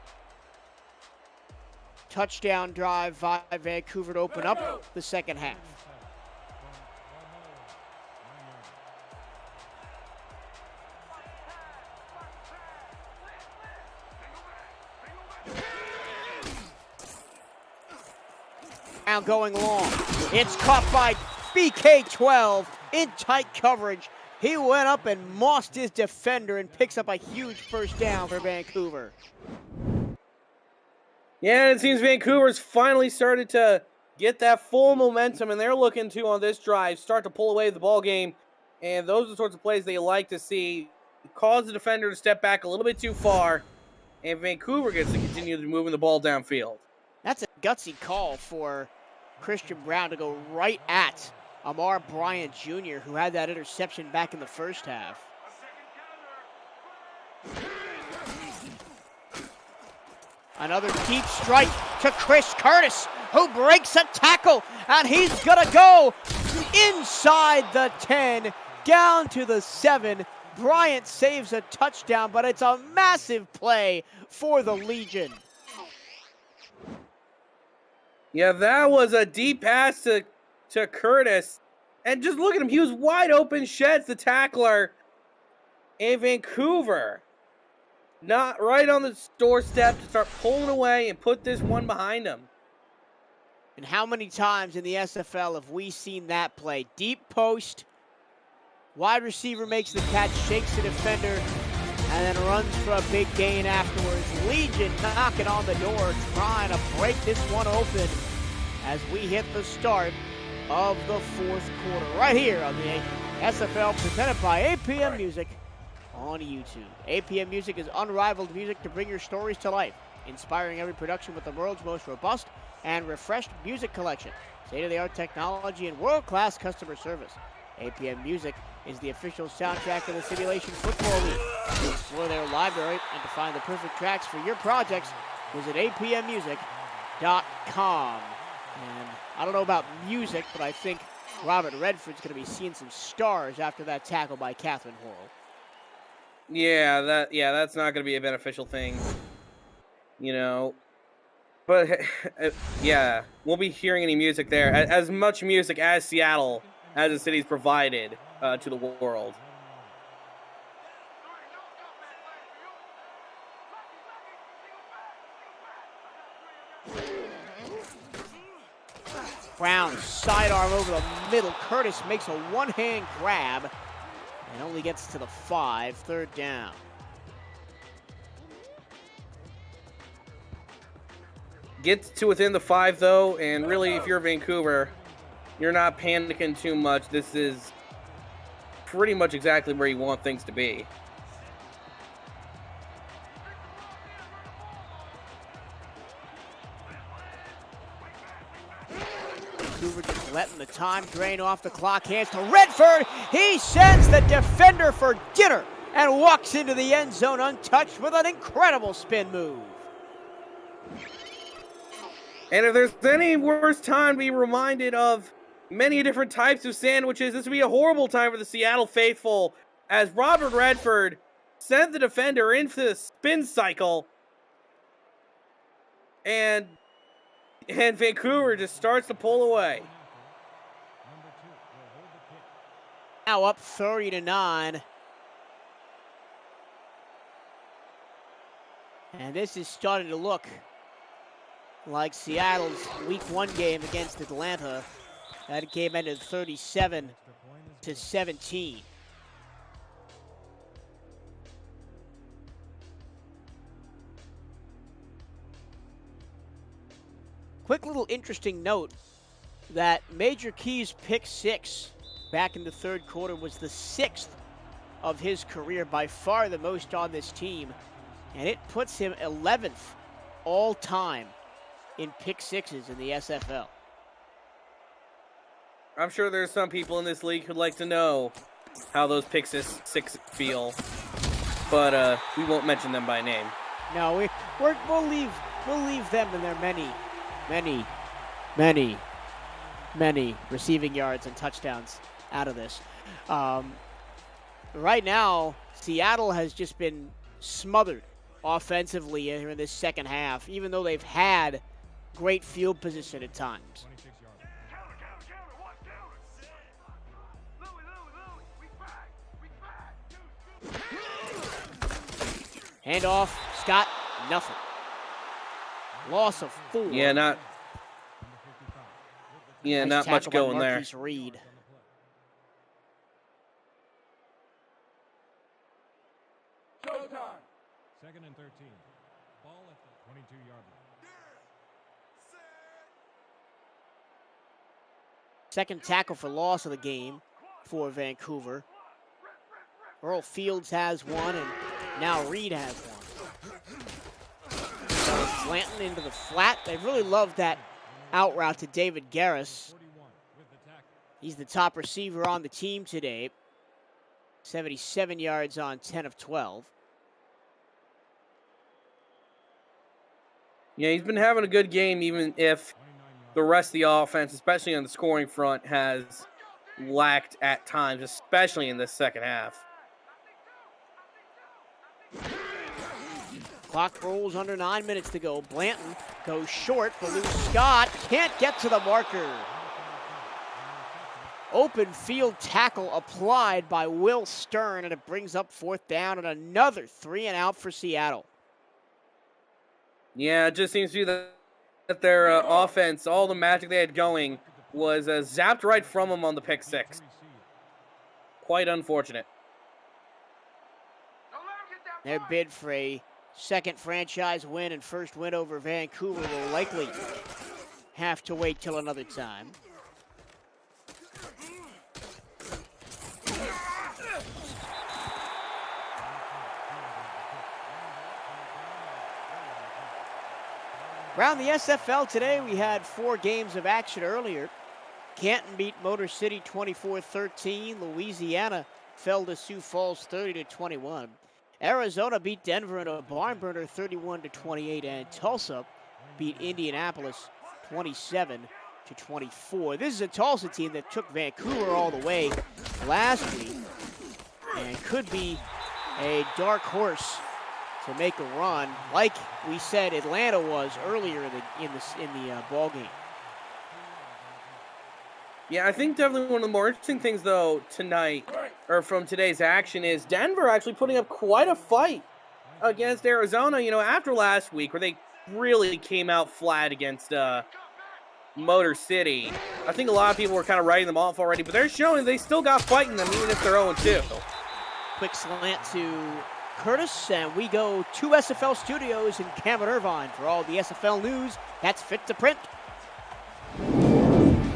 touchdown drive by Vancouver to open up the second half. Now going long. It's caught by BK12 in tight coverage. He went up and mossed his defender and picks up a huge 1st down for Vancouver. Yeah, it seems Vancouver's finally started to get that full momentum, and they're looking to, on this drive, start to pull away the ball game. And those are the sorts of plays they like to see. Cause the defender to step back a little bit too far, and Vancouver gets to continue moving the ball downfield. That's a gutsy call for Christian Brown to go right at Amar Bryant Jr., who had that interception back in the 1st half. Another deep strike to Chris Curtis, who breaks a tackle, and he's gonna go inside the 10, down to the 7. Bryant saves a touchdown, but it's a massive play for the Legion. Yeah, that was a deep pass to Curtis. And just look at him. He was wide open, sheds the tackler. And Vancouver, not right on the doorstep to start pulling away and put this one behind him. And how many times in the SFL have we seen that play? Deep post, wide receiver makes the catch, shakes the defender, and then runs for a big gain afterwards. Legion knocking on the door, trying to break this one open as we hit the start of the 4th quarter. Right here on the SFL, presented by APM Music on YouTube. APM Music is unrivaled music to bring your stories to life, inspiring every production with the world's most robust and refreshed music collection, state-of-the-art technology, and world-class customer service. APM Music is the official soundtrack of the Simulation Football League. To explore their library and to find the perfect tracks for your projects, visit apmmusic.com. And I don't know about music, but I think Robert Redford's going to be seeing some stars after that tackle by Catherine Horrell. Yeah, that's not going to be a beneficial thing. You know, But yeah, won't be hearing any music there. As much music as Seattle, as the city's provided to the world. Brown sidearm over the middle. Curtis makes a one-hand grab and only gets to the 5, third down. Gets to within the 5 though, and really if you're Vancouver, you're not panicking too much. This is pretty much exactly where you want things to be. Vancouver just letting the time drain off the clock. Hands to Redford. He sends the defender for dinner and walks into the end zone untouched with an incredible spin move. And if there's any worse time to be reminded of many different types of sandwiches, this would be a horrible time for the Seattle faithful, as Robert Redford sent the defender into the spin cycle, and Vancouver just starts to pull away. Now up 30-9. And this is starting to look like Seattle's Week 1 game against Atlanta. That game ended 37-17. Quick little interesting note that Major Key's pick 6 back in the third quarter was the 6th of his career, by far the most on this team. And it puts him 11th all time in pick 6s in the SFL. I'm sure there's some people in this league who'd like to know how those pick 6 feel, but we won't mention them by name. No, we'll leave them and their many receiving yards and touchdowns out of this. Right now, Seattle has just been smothered offensively here in this second half, even though they've had great field position at times. Handoff, Scott, nothing. Loss of 4. Yeah, not much going there. Reed. Second and 13. Ball at the 22-yard line. Second tackle for loss of the game for Vancouver. Earl Fields has one, and now Reed has one. Slanton into the flat. They really love that out route to David Garris. He's the top receiver on the team today. 77 yards on 10 of 12. Yeah, he's been having a good game, even if the rest of the offense, especially on the scoring front, has lacked at times, especially in this second half. Clock rolls under 9 minutes to go. Blanton goes short. Baloo Scott can't get to the marker. Open field tackle applied by Will Stern, and it brings up fourth down and another 3 and out for Seattle. Yeah, it just seems to be that their offense, all the magic they had going, was zapped right from them on the pick 6. Quite unfortunate. Their bid for a second franchise win and first win over Vancouver will likely have to wait till another time. Around the SFL today, we had 4 games of action earlier. Canton beat Motor City 24-13. Louisiana fell to Sioux Falls 30-21. Arizona beat Denver in a barn burner 31-28, and Tulsa beat Indianapolis 27-24. This is a Tulsa team that took Vancouver all the way last week and could be a dark horse to make a run, like we said Atlanta was earlier in the ball game. Yeah, I think definitely one of the more interesting things, though, tonight, or from today's action, is Denver actually putting up quite a fight against Arizona, after last week, where they really came out flat against Motor City. I think a lot of people were kind of writing them off already, but they're showing they still got fight in them, even if they're 0-2. Quick slant to Curtis, and we go to SFL Studios in Cameron Irvine for all the SFL news. That's Fit to Print.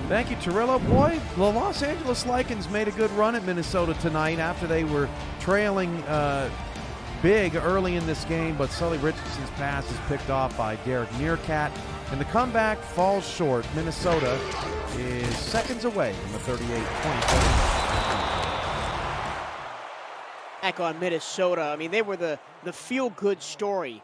Thank you, Torillo. Boy, the Los Angeles Lycans made a good run at Minnesota tonight after they were trailing big early in this game, but Sully Richardson's pass is picked off by Derek Meerkat, and the comeback falls short. Minnesota is seconds away from the 38-20. Back on Minnesota, I mean, they were the feel-good story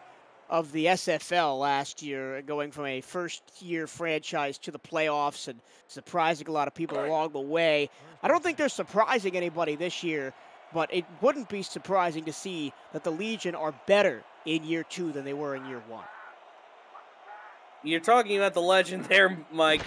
of the SFL last year, going from a first-year franchise to the playoffs and surprising a lot of people along the way. I don't think they're surprising anybody this year, but it wouldn't be surprising to see that the Legion are better in year 2 than they were in year 1. You're talking about the legend there, Mike.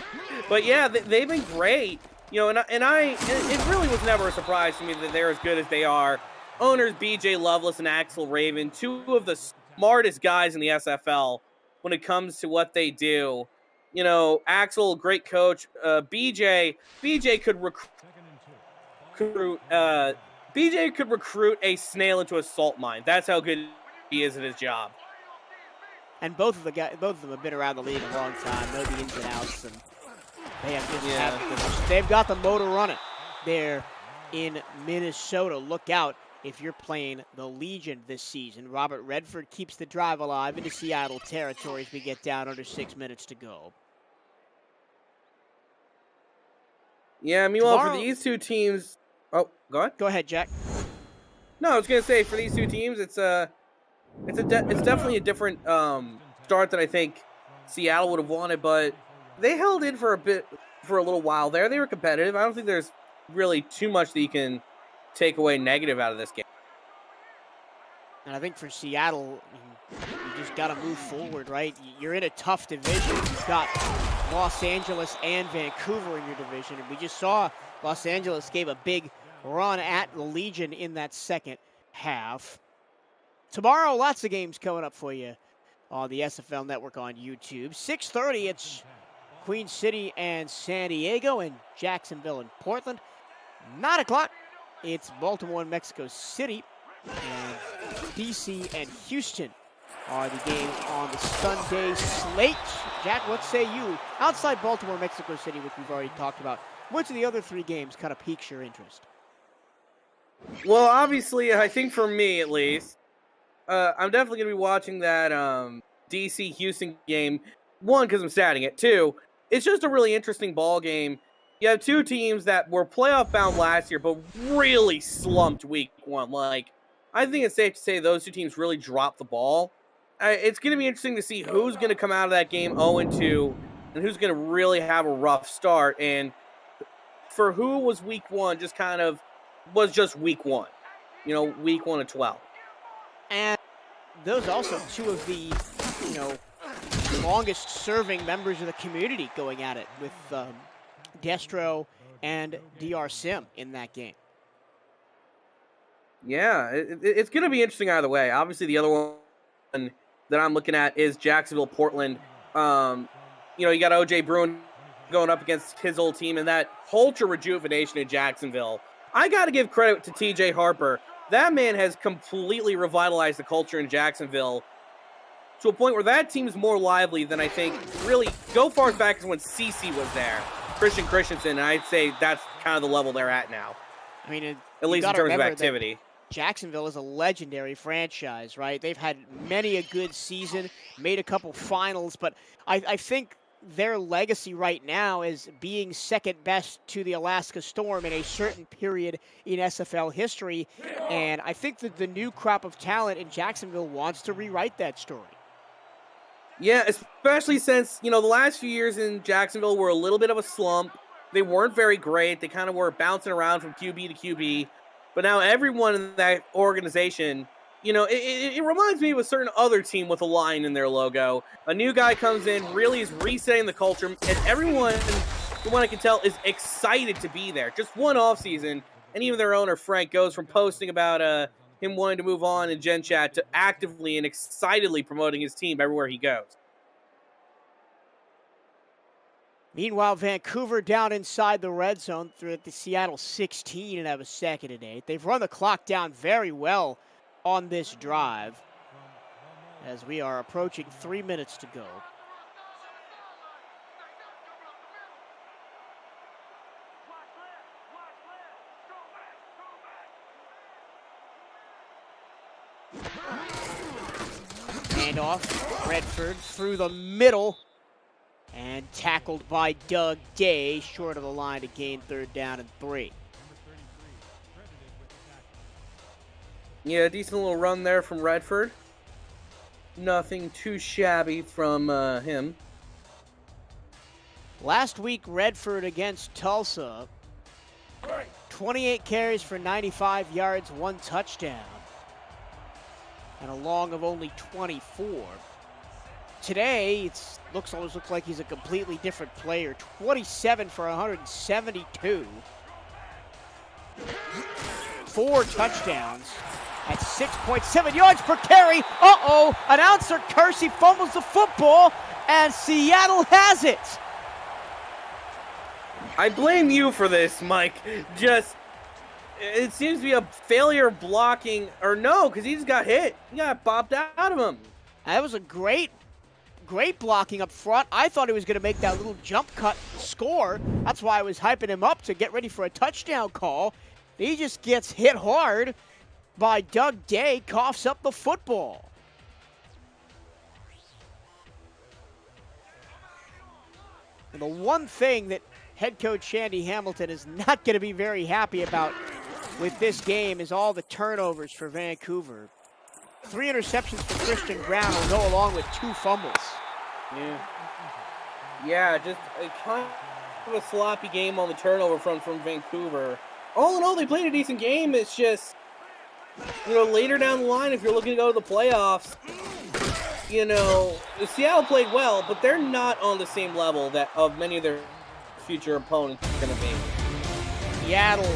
But yeah, they've been great. It really was never a surprise to me that they're as good as they are. Owners BJ Loveless and Axel Raven, two of the smartest guys in the SFL when it comes to what they do. Axel, great coach. BJ could recruit a snail into a salt mine. That's how good he is at his job. And both of them have been around the league a long time, know the ins and outs, and they have they've got the motor running there in Minnesota. Look out if you're playing the Legion this season. Robert Redford keeps the drive alive into Seattle territory as we get down under 6 minutes to go. Yeah, meanwhile, for these two teams... Oh, go ahead. Go ahead, Jack. No, I was going to say, for these two teams, it's definitely a different start than I think Seattle would have wanted, but they held in for a little while there. They were competitive. I don't think there's really too much that you can take away negative out of this game. And I think for Seattle, you just got to move forward, right? You're in a tough division. You've got Los Angeles and Vancouver in your division, and we just saw Los Angeles gave a big run at the Legion in that second half. Tomorrow, lots of games coming up for you on the SFL Network on YouTube. 6:30, it's Queen City and San Diego, and Jacksonville and Portland. 9 o'clock, it's Baltimore and Mexico City, and DC and Houston are the games on the Sunday slate. Jack, what say you? Outside Baltimore, Mexico City, which we've already talked about, which of the other 3 games kind of piques your interest? Well, obviously, I think for me at least, I'm definitely going to be watching that DC-Houston game. 1, because I'm statting it. 2, it's just a really interesting ball game. You have 2 teams that were playoff-bound last year, but really slumped week 1. I think it's safe to say those 2 teams really dropped the ball. It's going to be interesting to see who's going to come out of that game 0-2 and who's going to really have a rough start. And for who was week 1 was just week 1. Week 1 of 12. And those also 2 of the, longest-serving members of the community going at it with Destro and DR Sim in that game. Yeah, it's going to be interesting either way. Obviously, the other one that I'm looking at is Jacksonville-Portland. You got OJ Bruin going up against his old team, and that culture rejuvenation in Jacksonville. I got to give credit to TJ Harper. That man has completely revitalized the culture in Jacksonville to a point where that team's more lively than I think really go far back as when CC was there. Christian Christensen, and I'd say that's kind of the level they're at now. I mean, at least in terms of activity. Jacksonville is a legendary franchise, right? They've had many a good season, made a couple finals, but I think their legacy right now is being second best to the Alaska Storm in a certain period in SFL history, and I think that the new crop of talent in Jacksonville wants to rewrite that story. Yeah, especially since, the last few years in Jacksonville were a little bit of a slump. They weren't very great. They kind of were bouncing around from QB to QB. But now everyone in that organization You know, it reminds me of a certain other team with a lion in their logo. A new guy comes in, really is resetting the culture, and everyone, from what I can tell, is excited to be there. Just one offseason, and even their owner, Frank, goes from posting about him wanting to move on in Gen Chat to actively and excitedly promoting his team everywhere he goes. Meanwhile, Vancouver down inside the red zone through at the Seattle 16 and have a 2nd and 8. They've run the clock down very well on this drive as we are approaching 3 minutes to go. Handoff, Redford through the middle and tackled by Doug Day, short of the line to gain 3rd down and 3. Yeah, decent little run there from Redford. Nothing too shabby from him. Last week, Redford against Tulsa, 28 carries for 95 yards, 1 touchdown, and a long of only 24. Today, it almost looks like he's a completely different player. 27 for 172. 4 touchdowns at 6.7 yards per carry. Uh-oh, announcer Kersey fumbles the football, and Seattle has it. I blame you for this, Mike. It seems to be a failure of blocking, or no, because he just got hit. He got bopped out of him. That was a great blocking up front. I thought he was going to make that little jump cut score. That's why I was hyping him up to get ready for a touchdown call. He just gets hit hard by Doug Day, coughs up the football. And the one thing that head coach Shandy Hamilton is not going to be very happy about with this game is all the turnovers for Vancouver. 3 interceptions for Christian Brown will go along with 2 fumbles. Yeah, just a kind of a sloppy game on the turnover front from Vancouver. All in all, they played a decent game. It's just, you know, later down the line, if you're looking to go to the playoffs, you know, Seattle played well, but they're not on the same level that of many of their future opponents are going to be. Seattle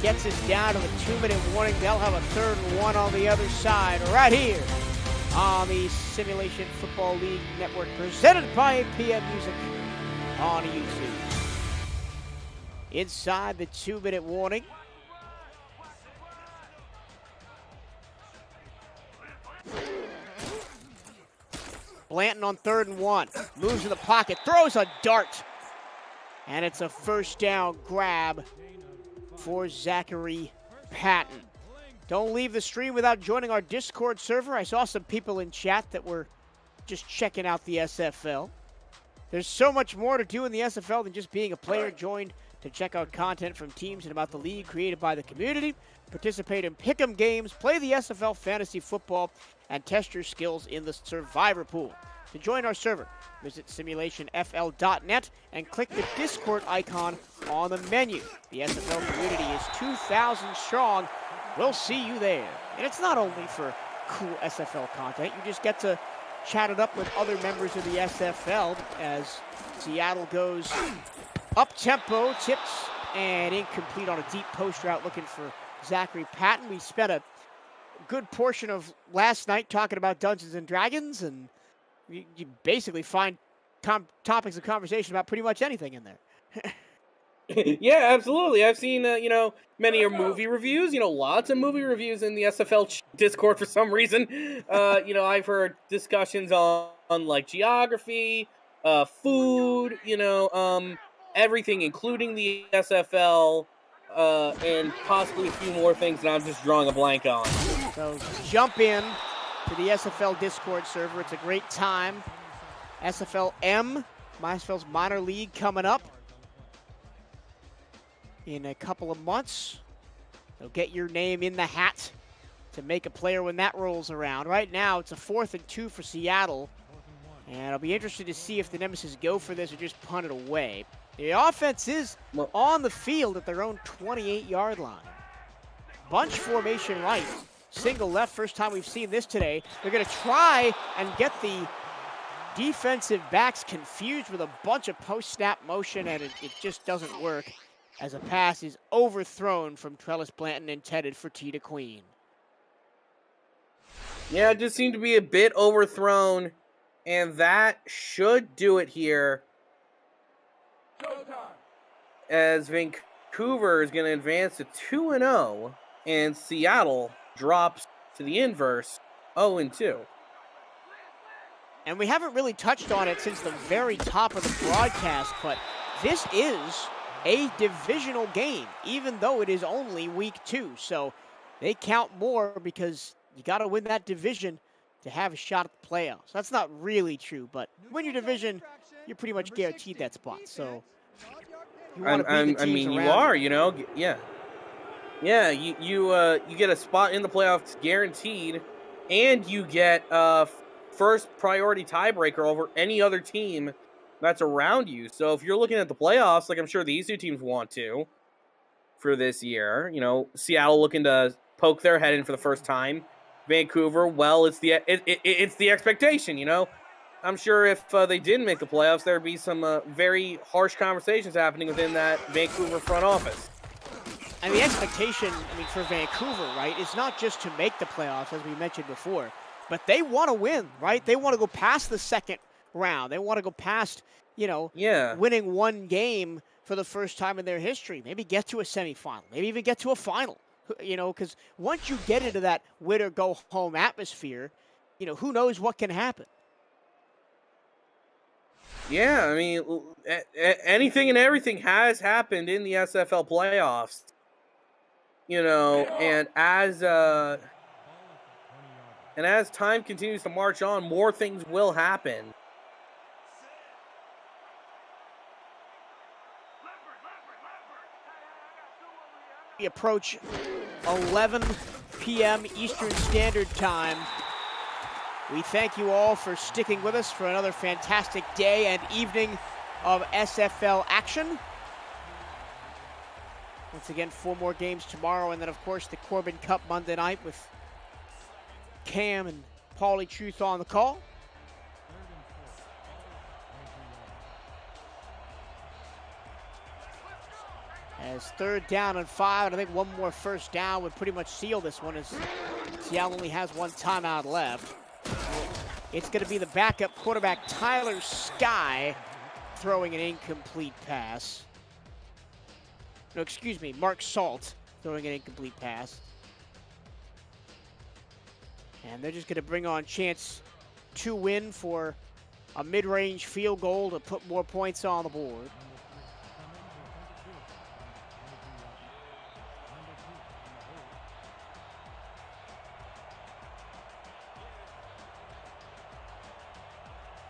gets us down to the 2-minute warning. They'll have a 3rd and 1 on the other side right here on the Simulation Football League Network, presented by PM Music on YouTube. Inside the 2-minute warning. Blanton on 3rd and 1. Moves in the pocket, throws a dart. And it's a 1st down grab for Zachary Patton. Don't leave the stream without joining our Discord server. I saw some people in chat that were just checking out the SFL. There's so much more to do in the SFL than just being a player. Join to check out content from teams and about the league created by the community. Participate in pick'em games, play the SFL fantasy football, and test your skills in the survivor pool. To join our server, visit simulationfl.net and click the Discord icon on the menu. The SFL community is 2,000 strong. We'll see you there. And it's not only for cool SFL content. You just get to chat it up with other members of the SFL as Seattle goes up-tempo, tips, and incomplete on a deep post route looking for Zachary Patton. We spent a good portion of last night talking about Dungeons & Dragons, and you basically find topics of conversation about pretty much anything in there. Yeah, absolutely. I've seen, many are movie reviews, lots of movie reviews in the SFL Discord for some reason. I've heard discussions on like geography, food, everything, including the SFL, and possibly a few more things that I'm just drawing a blank on. So jump in to the SFL Discord server. It's a great time. SFL M, MySFL's minor league, coming up in a couple of months. So get your name in the hat to make a player when that rolls around. Right now, it's a 4th and 2 for Seattle. And I'll be interested to see if the Nemesis go for this or just punt it away. The offense is on the field at their own 28-yard line. Bunch formation right. single left. First time we've seen this today. They're going to try and get the defensive backs confused with a bunch of post-snap motion, and it just doesn't work as a pass is overthrown from Trellis Blanton intended for T to Queen. Yeah, it just seemed to be a bit overthrown, and that should do it here. As Vancouver is going to advance to 2-0, and Seattle drops to the inverse, 0-2. And we haven't really touched on it since the very top of the broadcast, but this is a divisional game, even though it is only week 2. So they count more because you got to win that division to have a shot at the playoffs. That's not really true, but win your division, you're pretty much guaranteed that spot. So you want to beat the teams you around are, you know, yeah. Yeah, you get a spot in the playoffs guaranteed, and you get first priority tiebreaker over any other team that's around you. So if you're looking at the playoffs, like I'm sure these two teams want to for this year, you know, Seattle looking to poke their head in for the first time. Vancouver, well, it's the expectation, you know. I'm sure if they didn't make the playoffs, there'd be some very harsh conversations happening within that Vancouver front office. And the expectation, I mean, for Vancouver, right, is not just to make the playoffs, as we mentioned before, but they want to win, right? They want to go past the second round. They want to go past, you know, winning one game for the first time in their history. Maybe get to a semifinal. Maybe even get to a final, you know, because once you get into that win-or-go-home atmosphere, you know, who knows what can happen. Yeah, I mean, anything and everything has happened in the SFL playoffs. You know, and as time continues to march on, more things will happen. We approach 11 p.m. Eastern Standard Time. We thank you all for sticking with us for another fantastic day and evening of SFL action. Once again, 4 more games tomorrow, and then, of course, the Corbin Cup Monday night with Cam and Paulie Truth on the call. As 3rd down and 5, and I think one more first down would pretty much seal this one, as Seattle only has 1 timeout left. It's going to be the backup quarterback, Tyler Skye, throwing an incomplete pass. No, excuse me, Mark Salt throwing an incomplete pass. And they're just going to bring on Chance to win for a mid-range field goal to put more points on the board.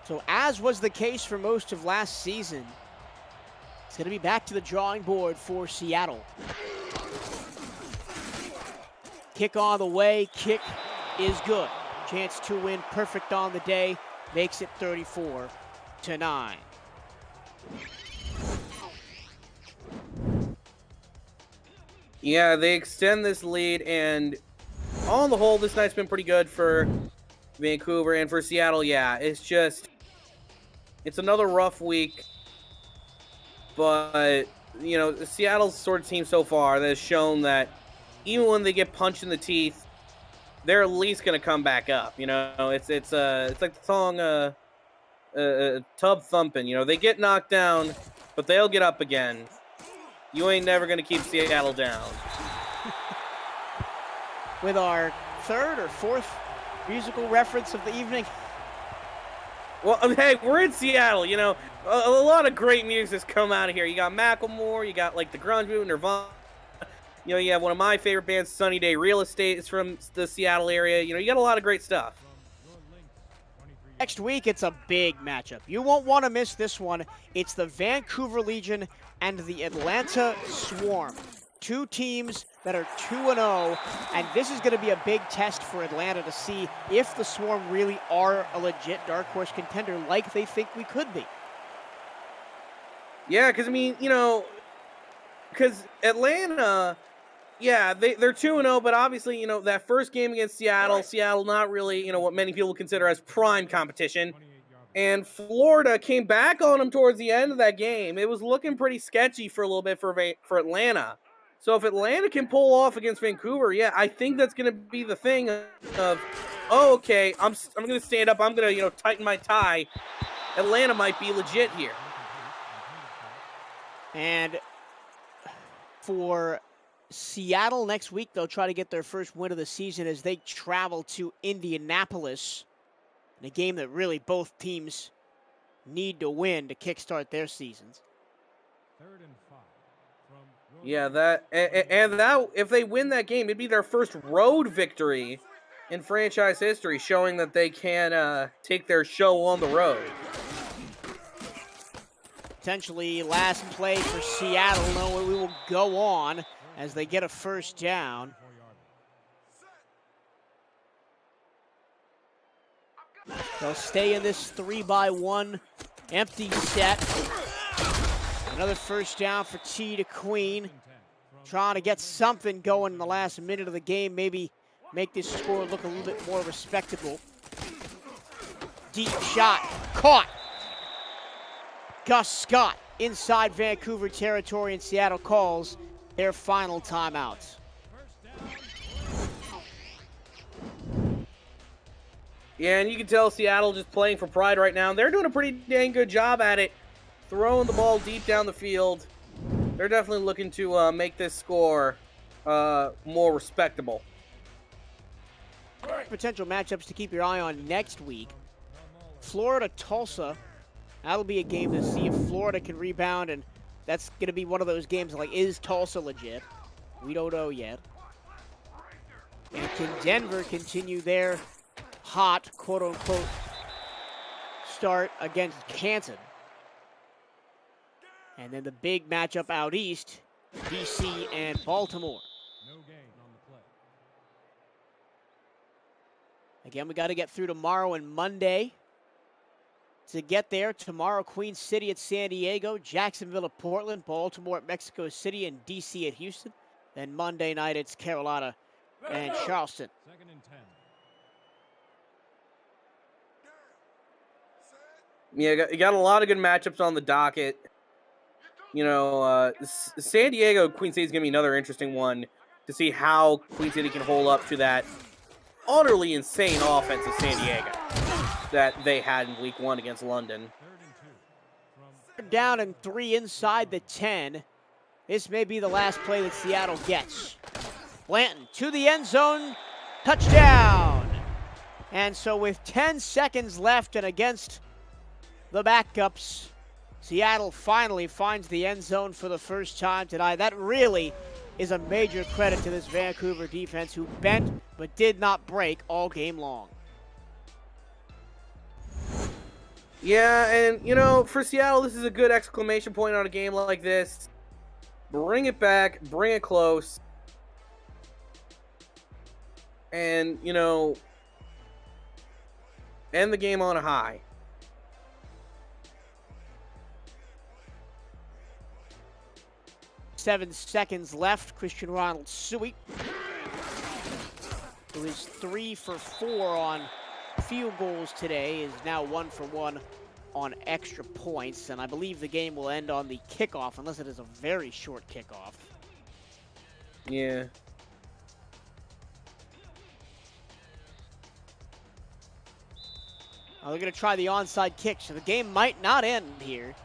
So as was the case for most of last season, it's going to be back to the drawing board for Seattle. Kick on the way, kick is good. Chance to win, perfect on the day, makes it 34-9. Yeah, they extend this lead, and on the whole, this night's been pretty good for Vancouver and for Seattle. Yeah, it's another rough week, but, you know, Seattle's sort of team so far that has shown that even when they get punched in the teeth, they're at least going to come back up. You know, it's like the song Tub Thumping. You know, they get knocked down, but they'll get up again. You ain't never going to keep Seattle down. With our 3rd or 4th musical reference of the evening. Well, hey, we're in Seattle, you know. A lot of great music's come out of here. You got Macklemore, you got, like, the grunge movement, Nirvana. You know, you have one of my favorite bands, Sunny Day Real Estate, is from the Seattle area. You know, you got a lot of great stuff. Next week, it's a big matchup. You won't want to miss this one. It's the Vancouver Legion and the Atlanta Swarm. 2 teams that are 2-0, and this is going to be a big test for Atlanta to see if the Swarm really are a legit dark horse contender like they think we could be. Yeah, because, I mean, you know, because Atlanta, Yeah, they're 2-0, but obviously, that first game against Seattle not really, what many people consider as prime competition. 28-yard line. And Florida came back on them towards the end of that game. It was looking pretty sketchy for a little bit for Atlanta. So if Atlanta can pull off against Vancouver, yeah, I think that's going to be the thing of, oh, okay, I'm going to stand up. I'm going to, tighten my tie. Atlanta might be legit here. And for Seattle next week, they'll try to get their first win of the season as they travel to Indianapolis in a game that really both teams need to win to kickstart their seasons. 3rd and 5 from Yeah, that if they win that game, it'd be their first road victory in franchise history, showing that they can take their show on the road. Potentially last play for Seattle. No, we will go on as they get a first down. 4-yard line. They'll stay in this 3-by-1 empty set. Another first down for T to Queen. Trying to get something going in the last minute of the game. Maybe make this score look a little bit more respectable. Deep shot. Caught. Gus Scott inside Vancouver territory, and Seattle calls their final timeouts. Yeah, and you can tell Seattle just playing for pride right now. They're doing a pretty dang good job at it, throwing the ball deep down the field. They're definitely looking to make this score more respectable. Potential matchups to keep your eye on next week. Florida-Tulsa. That'll be a game to see if Florida can rebound, and that's going to be one of those games like, is Tulsa legit? We don't know yet. And can Denver continue their hot, quote-unquote, start against Canton? And then the big matchup out east, DC and Baltimore. No gain on the play. Again, we got to get through tomorrow and Monday. To get there, tomorrow, Queen City at San Diego, Jacksonville at Portland, Baltimore at Mexico City, and DC at Houston. Then Monday night, it's Carolina and Charleston. 2nd and 10. Yeah, you got a lot of good matchups on the docket. San Diego, Queen City is going to be another interesting one to see how Queen City can hold up to that utterly insane offense of San Diego that they had in week 1 against London. 3rd and 2 from Down and 3 inside the 10. This may be the last play that Seattle gets. Blanton to the end zone. Touchdown! And so with 10 seconds left and against the backups, Seattle finally finds the end zone for the first time tonight. That really is a major credit to this Vancouver defense, who bent but did not break all game long. Yeah, and, for Seattle, this is a good exclamation point on a game like this. Bring it back, bring it close. And, end the game on a high. Seven seconds left. Christian Ronald Suey, who is 3 for 4 on field goals today, is now 1 for 1 on extra points, and I believe the game will end on the kickoff unless it is a very short kickoff. Yeah. Oh, they're going to try the onside kick, so the game might not end here.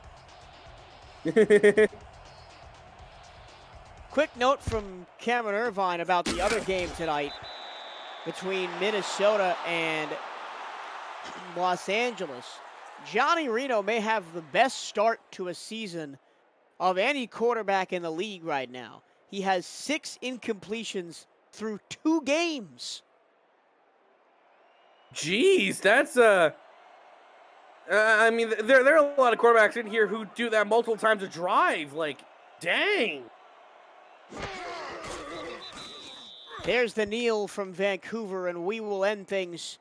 Quick note from Cameron Irvine about the other game tonight between Minnesota and Los Angeles. Johnny Reno may have the best start to a season of any quarterback in the league right now. He has 6 incompletions through 2 games. Jeez, that's I mean, there are a lot of quarterbacks in here who do that multiple times a drive. Like, dang. There's the kneel from Vancouver, and we will end things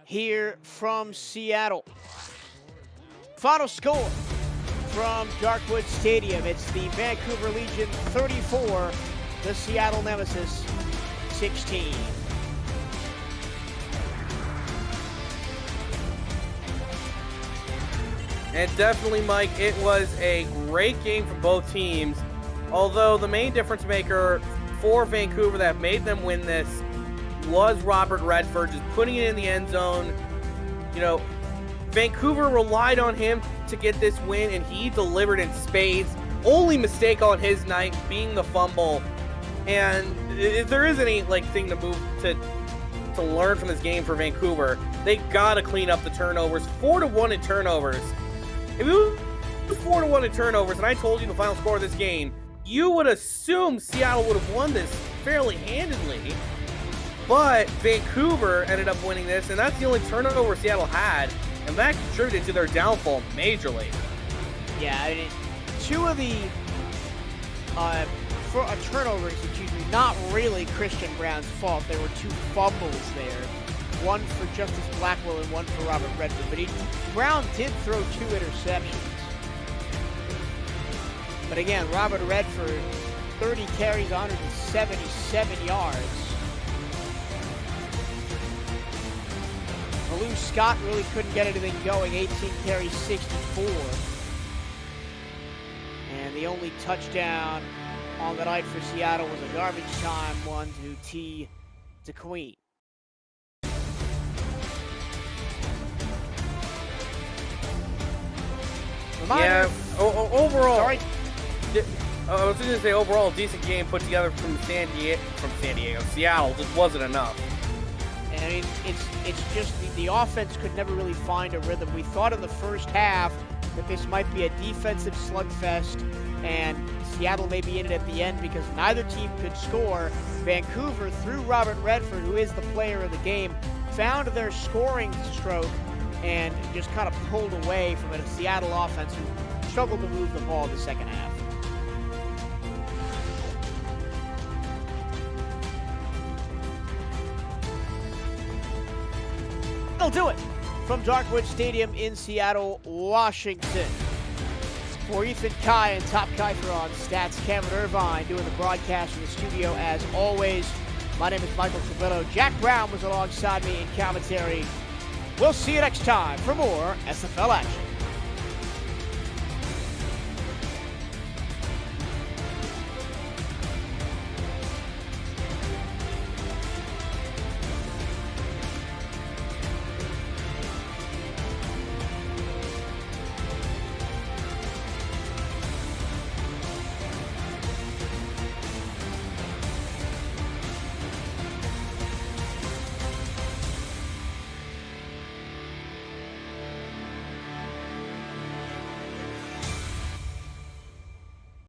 here from Seattle. Final score from Darkwood Stadium. It's the Vancouver Legion 34 the Seattle Nemesis 16. And definitely, Mike, it was a great game for both teams. Although the main difference maker for Vancouver that made them win this was Robert Redford, just putting it in the end zone. You know, Vancouver relied on him to get this win, and he delivered in spades. Only mistake on his night being the fumble. And if there is any thing to move to learn from this game for Vancouver, they gotta clean up the turnovers. 4-1 in turnovers. If it was 4-1 in turnovers, and I told you the final score of this game, you would assume Seattle would have won this fairly handedly. But Vancouver ended up winning this, and that's the only turnover Seattle had, and that contributed to their downfall majorly. Yeah, I mean, two of the turnovers, excuse me, not really Christian Brown's fault. There were two fumbles there. One for Justice Blackwell and one for Robert Redford. But Brown did throw 2 interceptions. But again, Robert Redford, 30 carries, 177 yards. Malou Scott really couldn't get anything going, 18 carries, 64. And the only touchdown on the night for Seattle was a garbage time one to T. DeQueen. Yeah, overall. Sorry. I was going to say overall, decent game put together from Seattle just wasn't enough. And I mean, it's just the offense could never really find a rhythm. We thought in the first half that this might be a defensive slugfest, and Seattle may be in it at the end because neither team could score. Vancouver, through Robert Redford, who is the player of the game, found their scoring stroke and just kind of pulled away from a Seattle offense who struggled to move the ball in the second half. That'll do it from Darkwood Stadium in Seattle, Washington. For Ethan Kai and Top Kiefer on Stats, Cameron Irvine doing the broadcast from the studio as always. My name is Michael Sabello. Jack Brown was alongside me in commentary. We'll see you next time for more SFL action.